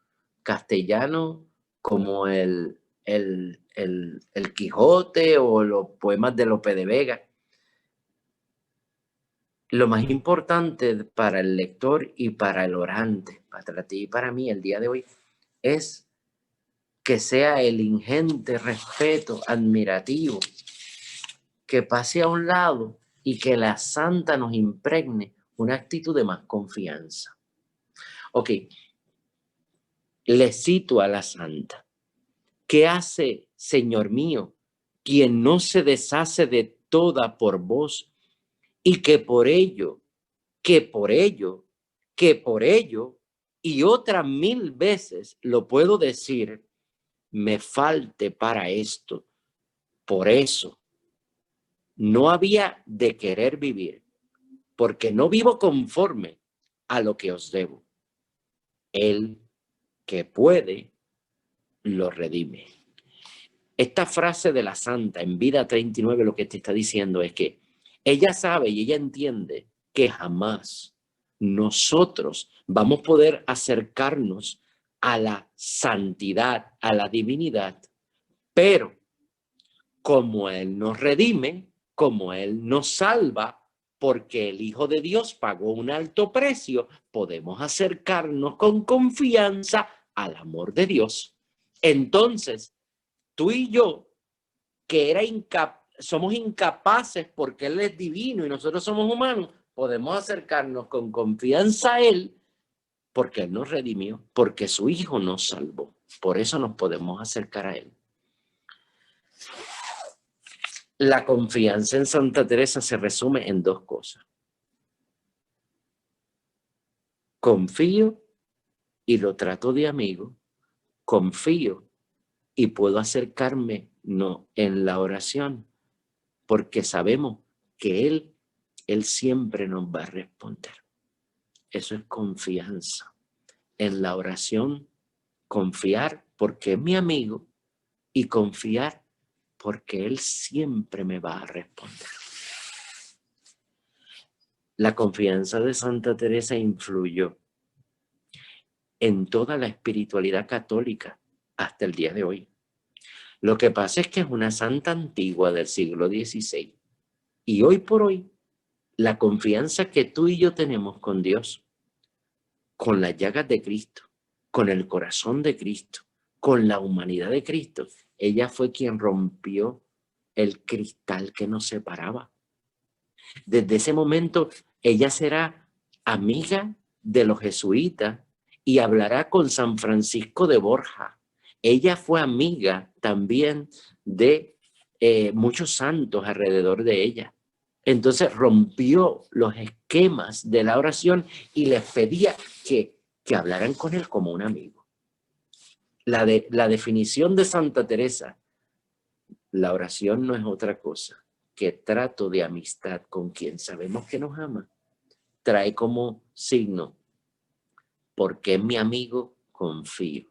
castellano como el Quijote o los poemas de Lope de Vega. Lo más importante para el lector y para el orante, para ti y para mí el día de hoy, es que sea el ingente respeto admirativo que pase a un lado y que la santa nos impregne una actitud de más confianza. Ok, le cito a la santa. ¿Qué hace, Señor mío, quien no se deshace de toda por vos y que por ello, y otras 1000 veces lo puedo decir, me falte para esto? Por eso, no había de querer vivir, porque no vivo conforme a lo que os debo. El que puede, lo redime. Esta frase de la santa en Vida 39 lo que te está diciendo es que ella sabe y ella entiende que jamás nosotros vamos a poder acercarnos a la santidad, a la divinidad, pero como Él nos redime, como Él nos salva, porque el Hijo de Dios pagó un alto precio, podemos acercarnos con confianza al amor de Dios. Entonces, tú y yo, que somos incapaces porque Él es divino y nosotros somos humanos, podemos acercarnos con confianza a Él porque Él nos redimió, porque su Hijo nos salvó. Por eso nos podemos acercar a Él. La confianza en Santa Teresa se resume en dos cosas. Confío y lo trato de amigo. Confío y puedo acercarme no en la oración, porque sabemos que Él siempre nos va a responder. Eso es confianza. En la oración, confiar porque es mi amigo y confiar porque Él siempre me va a responder. La confianza de Santa Teresa influyó en toda la espiritualidad católica hasta el día de hoy. Lo que pasa es que es una santa antigua del siglo XVI. Y hoy por hoy, la confianza que tú y yo tenemos con Dios, con las llagas de Cristo, con el corazón de Cristo, con la humanidad de Cristo, ella fue quien rompió el cristal que nos separaba. Desde ese momento, ella será amiga de los jesuitas y hablará con San Francisco de Borja. Ella fue amiga también de muchos santos alrededor de ella. Entonces rompió los esquemas de la oración y les pedía que hablaran con él como un amigo. La definición de Santa Teresa, la oración no es otra cosa que trato de amistad con quien sabemos que nos ama. Trae como signo, porque es mi amigo, confío.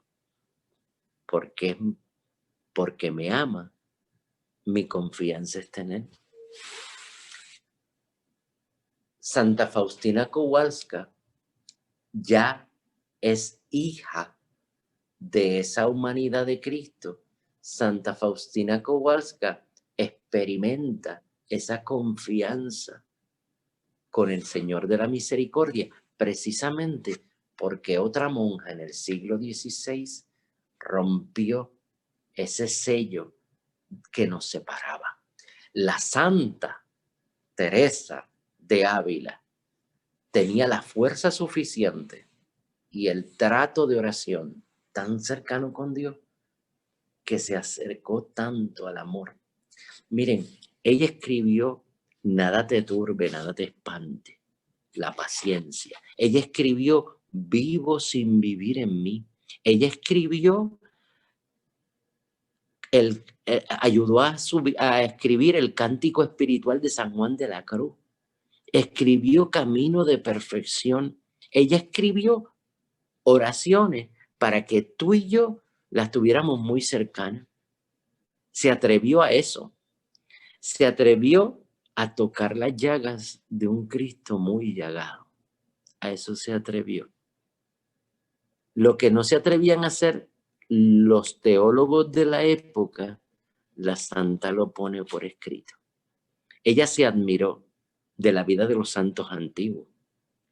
Porque me ama, mi confianza está en él. Santa Faustina Kowalska ya es hija de esa humanidad de Cristo. Santa Faustina Kowalska experimenta esa confianza con el Señor de la Misericordia, precisamente porque otra monja en el siglo XVI rompió ese sello que nos separaba. La Santa Teresa de Ávila tenía la fuerza suficiente y el trato de oración tan cercano con Dios que se acercó tanto al amor. Miren, ella escribió: nada te turbe, nada te espante, la paciencia. Ella escribió: vivo sin vivir en mí. Ella escribió, ayudó a escribir el cántico espiritual de San Juan de la Cruz. Escribió Camino de Perfección. Ella escribió oraciones para que tú y yo las tuviéramos muy cercanas. Se atrevió a eso. Se atrevió a tocar las llagas de un Cristo muy llagado. A eso se atrevió. Lo que no se atrevían a hacer los teólogos de la época, la santa lo pone por escrito. Ella se admiró de la vida de los santos antiguos.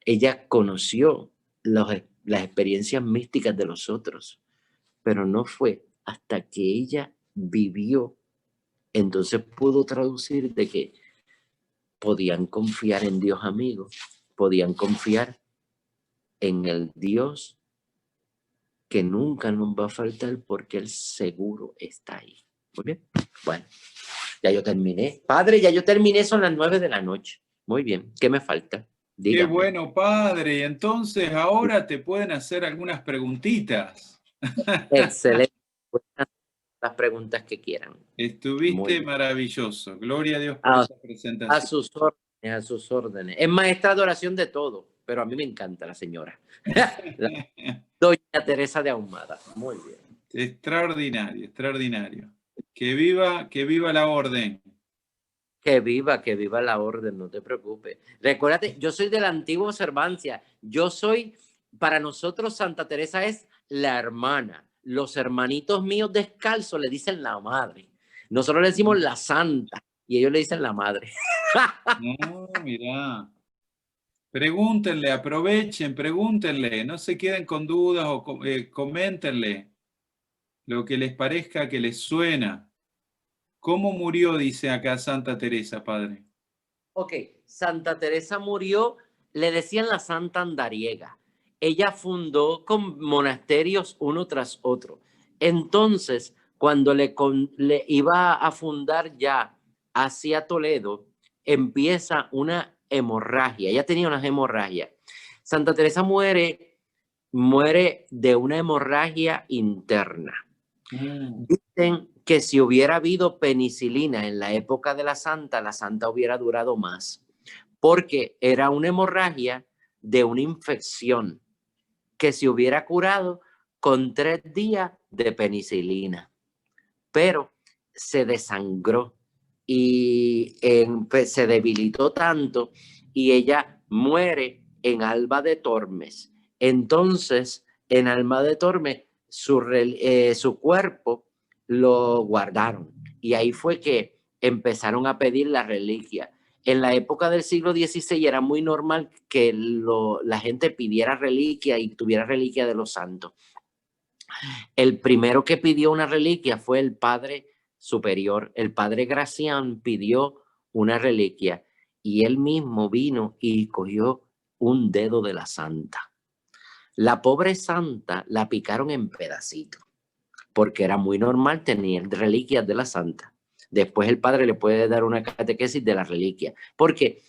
Ella conoció las experiencias místicas de los otros, pero no fue hasta que ella vivió, entonces pudo traducir de que podían confiar en Dios amigo, podían confiar en el Dios que nunca nos va a faltar porque Él seguro está ahí. Muy bien. Bueno, ya yo terminé. Padre, ya yo terminé, son las 9 de la noche. Muy bien. ¿Qué me falta? Dígame. Qué bueno, padre. Entonces ahora te pueden hacer algunas preguntitas. Excelente. Las preguntas que quieran. Estuviste maravilloso. Gloria a Dios por esa presentación. A sus órdenes, a sus órdenes. Es maestra de oración de todo, pero a mí me encanta la señora. Doña Teresa de Ahumada. Muy bien. Extraordinario, extraordinario. Que viva la orden. Que viva la orden, no te preocupes. Recuérdate, yo soy de la antigua observancia. Para nosotros Santa Teresa es la hermana. Los hermanitos míos descalzos le dicen la madre. Nosotros le decimos la santa y ellos le dicen la madre. No, mirá. Pregúntenle, aprovechen, pregúntenle. No se queden con dudas o coméntenle lo que les parezca que les suena. ¿Cómo murió, dice acá Santa Teresa, padre? Ok, Santa Teresa murió, le decían la Santa Andariega. Ella fundó con monasterios uno tras otro. Entonces, cuando le iba a fundar ya hacia Toledo, empieza una hemorragia. Ella tenía unas hemorragias. Santa Teresa muere de una hemorragia interna. Dicen que si hubiera habido penicilina en la época de la santa hubiera durado más, porque era una hemorragia de una infección que se hubiera curado con 3 días de penicilina, pero se desangró y se debilitó tanto y ella muere en Alba de Tormes. Entonces, en Alba de Tormes, su cuerpo lo guardaron y ahí fue que empezaron a pedir la reliquia. En la época del siglo XVI era muy normal que la gente pidiera reliquia y tuviera reliquia de los santos. El primero que pidió una reliquia fue el padre superior. El padre Gracián pidió una reliquia y él mismo vino y cogió un dedo de la santa. La pobre santa la picaron en pedacitos porque era muy normal tener reliquias de la santa. Después el padre le puede dar una catequesis de la reliquia, porque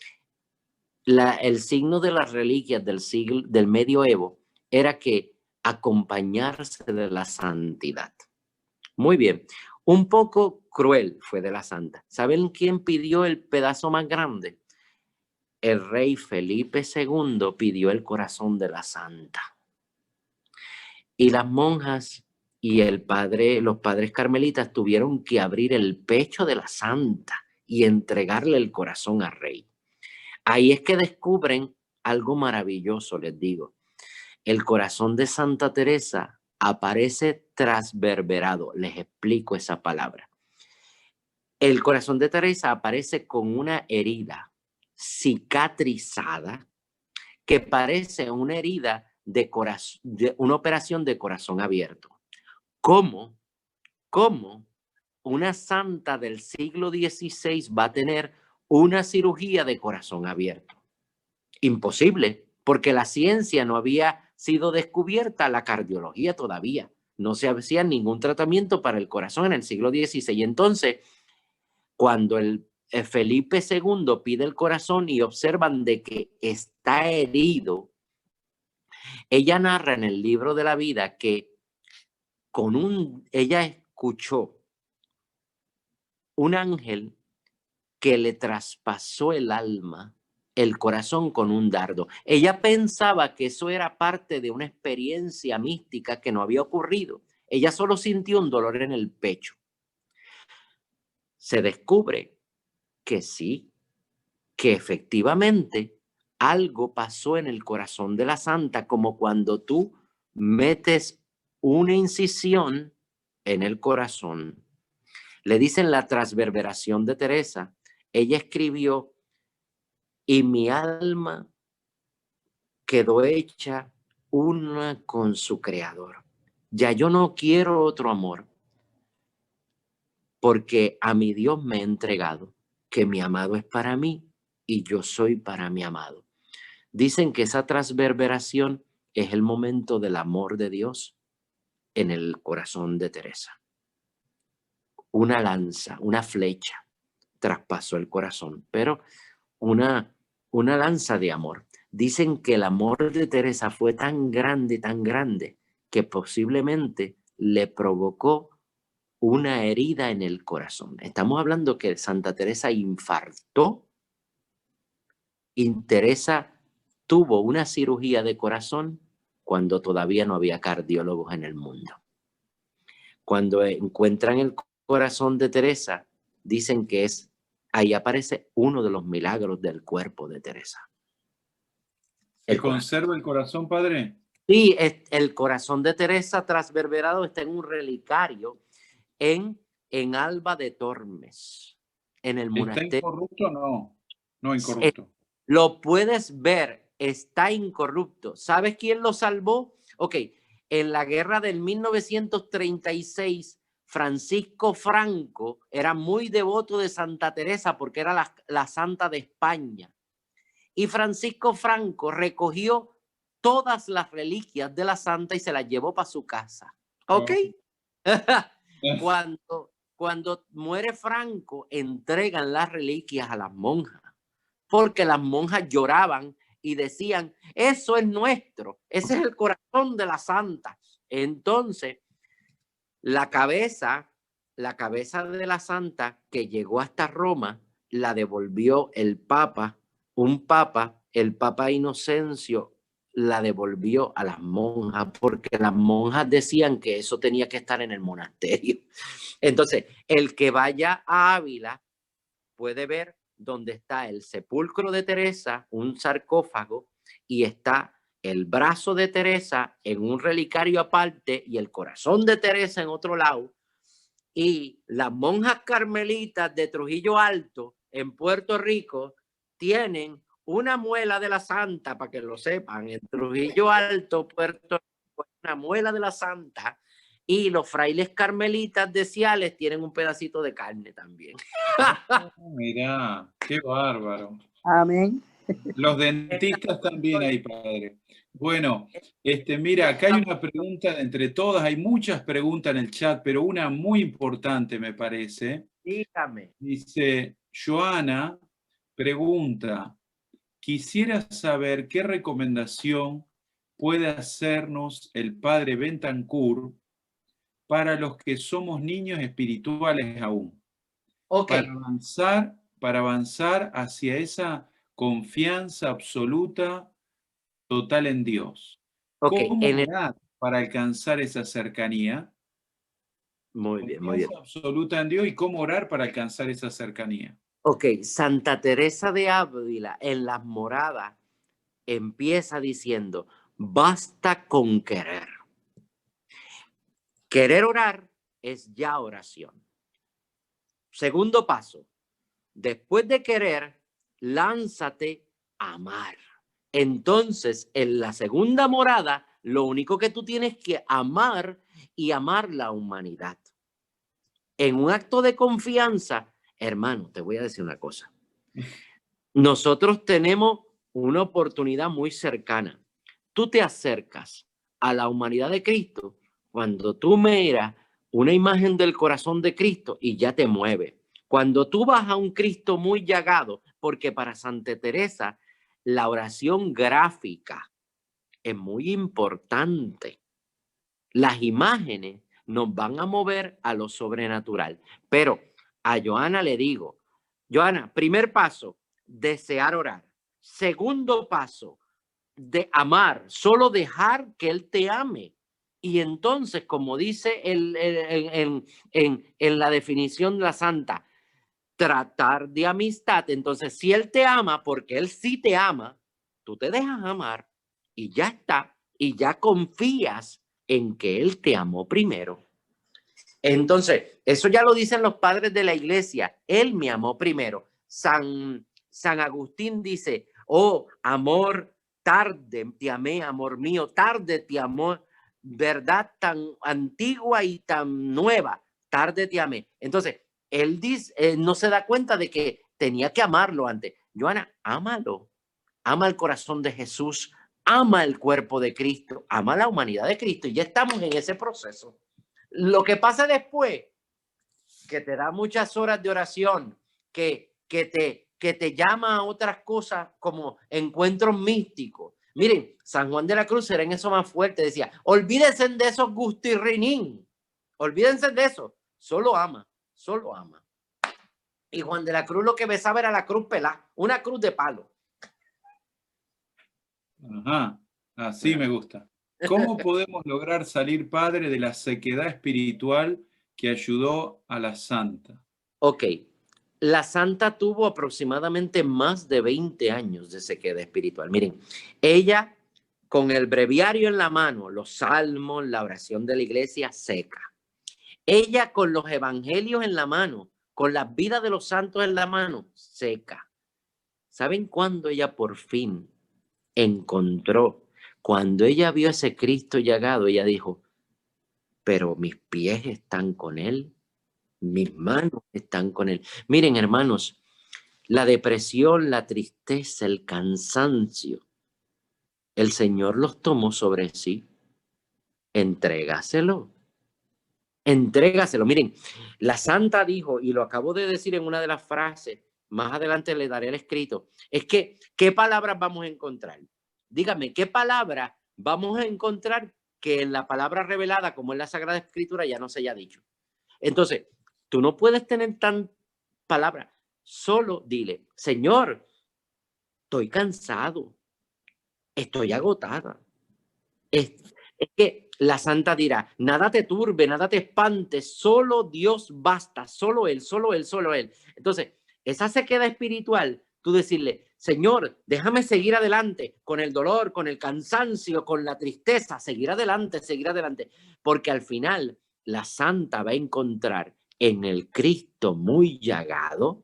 el signo de las reliquias del medioevo era que acompañarse de la santidad. Muy bien, un poco cruel fue de la santa. ¿Saben quién pidió el pedazo más grande? El rey Felipe II pidió el corazón de la santa. Y las monjas y los padres carmelitas tuvieron que abrir el pecho de la santa y entregarle el corazón al rey. Ahí es que descubren algo maravilloso, les digo. El corazón de Santa Teresa aparece transverberado. Les explico esa palabra. El corazón de Teresa aparece con una herida cicatrizada que parece una herida de una operación de corazón abierto. ¿Cómo una santa del siglo XVI va a tener una cirugía de corazón abierto? Imposible, porque la ciencia no había sido descubierta, la cardiología todavía. No se hacía ningún tratamiento para el corazón en el siglo XVI. Entonces, cuando el Felipe II pide el corazón y observan de que está herido, ella narra en el libro de la vida que ella escuchó un ángel que le traspasó el alma, el corazón con un dardo. Ella pensaba que eso era parte de una experiencia mística que no había ocurrido. Ella solo sintió un dolor en el pecho. Se descubre que sí, que efectivamente algo pasó en el corazón de la santa, como cuando tú metes una incisión en el corazón. Le dicen la transverberación de Teresa. Ella escribió: y mi alma quedó hecha una con su creador. Ya yo no quiero otro amor, porque a mi Dios me he entregado, que mi amado es para mí y yo soy para mi amado. Dicen que esa transverberación es el momento del amor de Dios en el corazón de Teresa. Una lanza, una flecha traspasó el corazón, pero una lanza de amor. Dicen que el amor de Teresa fue tan grande, que posiblemente le provocó una herida en el corazón. Estamos hablando que Santa Teresa infartó y Teresa tuvo una cirugía de corazón cuando todavía no había cardiólogos en el mundo. Cuando encuentran el corazón de Teresa, dicen que ahí aparece uno de los milagros del cuerpo de Teresa. ¿Se conserva el corazón, padre? Sí, el corazón de Teresa transverberado está en un relicario en Alba de Tormes, en el monasterio. ¿Está incorrupto o no? No, incorrupto. Lo puedes ver, está incorrupto. ¿Sabes quién lo salvó? Ok, en la guerra del 1936, Francisco Franco era muy devoto de Santa Teresa porque era la santa de España. Y Francisco Franco recogió todas las reliquias de la santa y se las llevó para su casa. ¿Ok? cuando muere Franco, entregan las reliquias a las monjas, porque las monjas lloraban y decían, eso es nuestro, ese es el corazón de la santa. Entonces, la cabeza de la santa que llegó hasta Roma, la devolvió el Papa, el Papa Inocencio, la devolvió a las monjas, porque las monjas decían que eso tenía que estar en el monasterio. Entonces, el que vaya a Ávila puede ver donde está el sepulcro de Teresa, un sarcófago, y está el brazo de Teresa en un relicario aparte y el corazón de Teresa en otro lado. Y las monjas carmelitas de Trujillo Alto, en Puerto Rico, tienen una muela de la santa, para que lo sepan, en Trujillo Alto, Puerto Rico, una muela de la santa. Y los frailes carmelitas de Ciales tienen un pedacito de carne también. Mirá, qué bárbaro. Amén. Los dentistas también hay, padre. Bueno, mira, acá hay una pregunta entre todas, hay muchas preguntas en el chat, pero una muy importante me parece. Dígame. Dice, Joana pregunta, quisiera saber qué recomendación puede hacernos el padre Bentancur para los que somos niños espirituales aún. Okay. Para avanzar hacia esa confianza absoluta, total en Dios. Okay. ¿Cómo orar para alcanzar esa cercanía? Muy bien, muy bien. Confianza absoluta en Dios y cómo orar para alcanzar esa cercanía. Ok, Santa Teresa de Ávila en las moradas empieza diciendo, basta con querer. Querer orar es ya oración. Segundo paso, después de querer, lánzate a amar. Entonces, en la segunda morada, lo único que tú tienes que amar y amar la humanidad. En un acto de confianza, hermano, te voy a decir una cosa. Nosotros tenemos una oportunidad muy cercana. Tú te acercas a la humanidad de Cristo cuando tú miras una imagen del corazón de Cristo y ya te mueve. Cuando tú vas a un Cristo muy llagado, porque para Santa Teresa la oración gráfica es muy importante. Las imágenes nos van a mover a lo sobrenatural. Pero a Joana le digo, Joana, primer paso, desear orar. Segundo paso, de amar, solo dejar que Él te ame. Y entonces, como dice en la definición de la santa, tratar de amistad. Entonces, si Él te ama, porque Él sí te ama, tú te dejas amar y ya está. Y ya confías en que Él te amó primero. Entonces, eso ya lo dicen los padres de la iglesia. Él me amó primero. San Agustín dice, oh, amor, tarde te amé, amor mío, tarde te amó, verdad tan antigua y tan nueva, tarde te amé. Entonces, él dice, no se da cuenta de que tenía que amarlo antes. Joana, ámalo. Ama el corazón de Jesús, ama el cuerpo de Cristo, ama la humanidad de Cristo. Y ya estamos en ese proceso. Lo que pasa después, que te da muchas horas de oración, que te llama a otras cosas como encuentros místicos. Miren, San Juan de la Cruz era en eso más fuerte, decía, olvídense de esos gustirrinín, olvídense de eso, solo ama, solo ama. Y Juan de la Cruz lo que besaba era la cruz pelada, una cruz de palo. Ajá, así me gusta. ¿Cómo podemos lograr salir, padre, de la sequedad espiritual que ayudó a la santa? Ok, la santa tuvo aproximadamente más de 20 años de sequedad espiritual. Miren, ella con el breviario en la mano, los salmos, la oración de la iglesia seca. Ella con los evangelios en la mano, con las vidas de los santos en la mano, seca. ¿Saben cuándo ella por fin encontró? Cuando ella vio a ese Cristo llagado, ella dijo, pero mis pies están con él, mis manos están con él. Miren, hermanos, la depresión, la tristeza, el cansancio, el Señor los tomó sobre sí. Entrégaselo. Entrégaselo. Miren, la santa dijo, y lo acabo de decir en una de las frases, más adelante le daré el escrito, es que, ¿qué palabras vamos a encontrar? Dígame, ¿qué palabra vamos a encontrar que en la palabra revelada, como en la Sagrada Escritura, ya no se haya dicho? Entonces, tú no puedes tener tan palabras. Solo dile, Señor, estoy cansado, estoy agotada. Es que la santa dirá, nada te turbe, nada te espante, solo Dios basta, solo Él, solo Él, solo Él. Entonces, esa sequedad espiritual, tú decirle, Señor, déjame seguir adelante con el dolor, con el cansancio, con la tristeza, seguir adelante, porque al final la santa va a encontrar en el Cristo muy llagado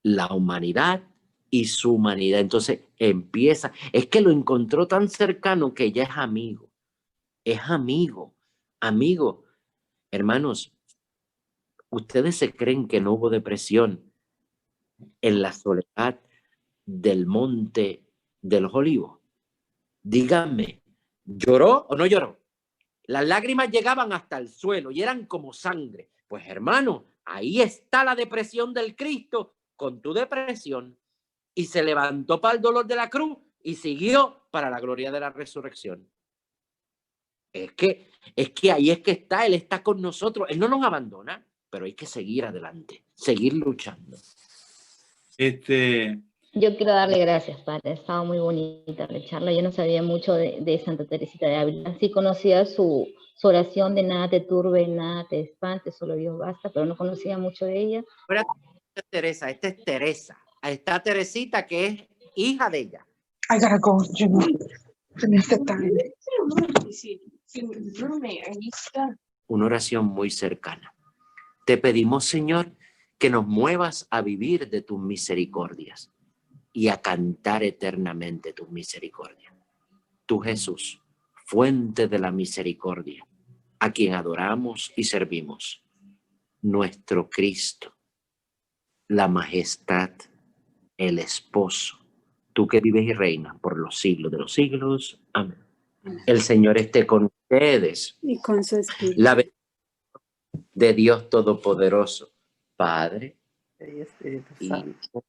la humanidad y su humanidad. Entonces empieza, es que lo encontró tan cercano que ya es amigo. Hermanos, ¿ustedes se creen que no hubo depresión en la soledad del monte de los olivos? Díganme, ¿lloró o no lloró? Las lágrimas llegaban hasta el suelo y eran como sangre. Pues hermano, ahí está la depresión del Cristo con tu depresión. Y se levantó para el dolor de la cruz y siguió para la gloria de la resurrección. Es que ahí es que está, Él está con nosotros. Él no nos abandona, pero hay que seguir adelante, seguir luchando. Yo quiero darle gracias, padre. Estaba muy bonita la charla. Yo no sabía mucho de Santa Teresita de Ávila. Sí conocía su oración de nada te turbe, nada te espante, solo Dios basta, pero no conocía mucho de ella. Esta es Teresa. Está Teresita, que es hija de ella. I gotta go, Jimmy. Una oración muy cercana. Te pedimos, Señor, que nos muevas a vivir de tus misericordias y a cantar eternamente tus misericordias. Tú, Jesús, fuente de la misericordia, a quien adoramos y servimos, nuestro Cristo, la majestad, el esposo, tú que vives y reinas por los siglos de los siglos. Amén. El Señor esté con ustedes. Y con su espíritu. La bendición de Dios Todopoderoso, Padre, Hijo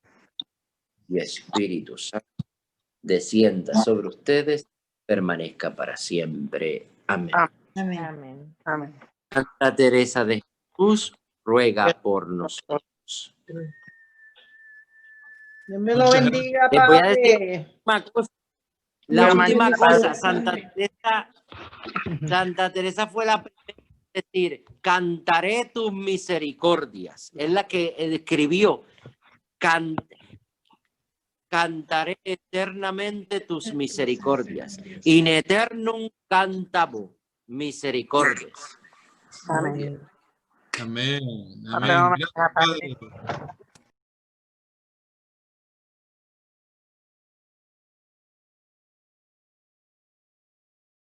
y Espíritu Santo, descienda sobre ustedes, permanezca para siempre. Amén. Amén. Amén. Amén. Santa Teresa de Jesús, ruega por nosotros. Dios me lo bendiga, Les voy a decir padre. una cosa. La Mi última hermano. cosa, Santa Teresa fue la primera en decir, cantaré tus misericordias. Es la que escribió, cantaré eternamente tus misericordias. In eternum cantabo misericordias. Amén. Amén. Amén. Gracias, Padre.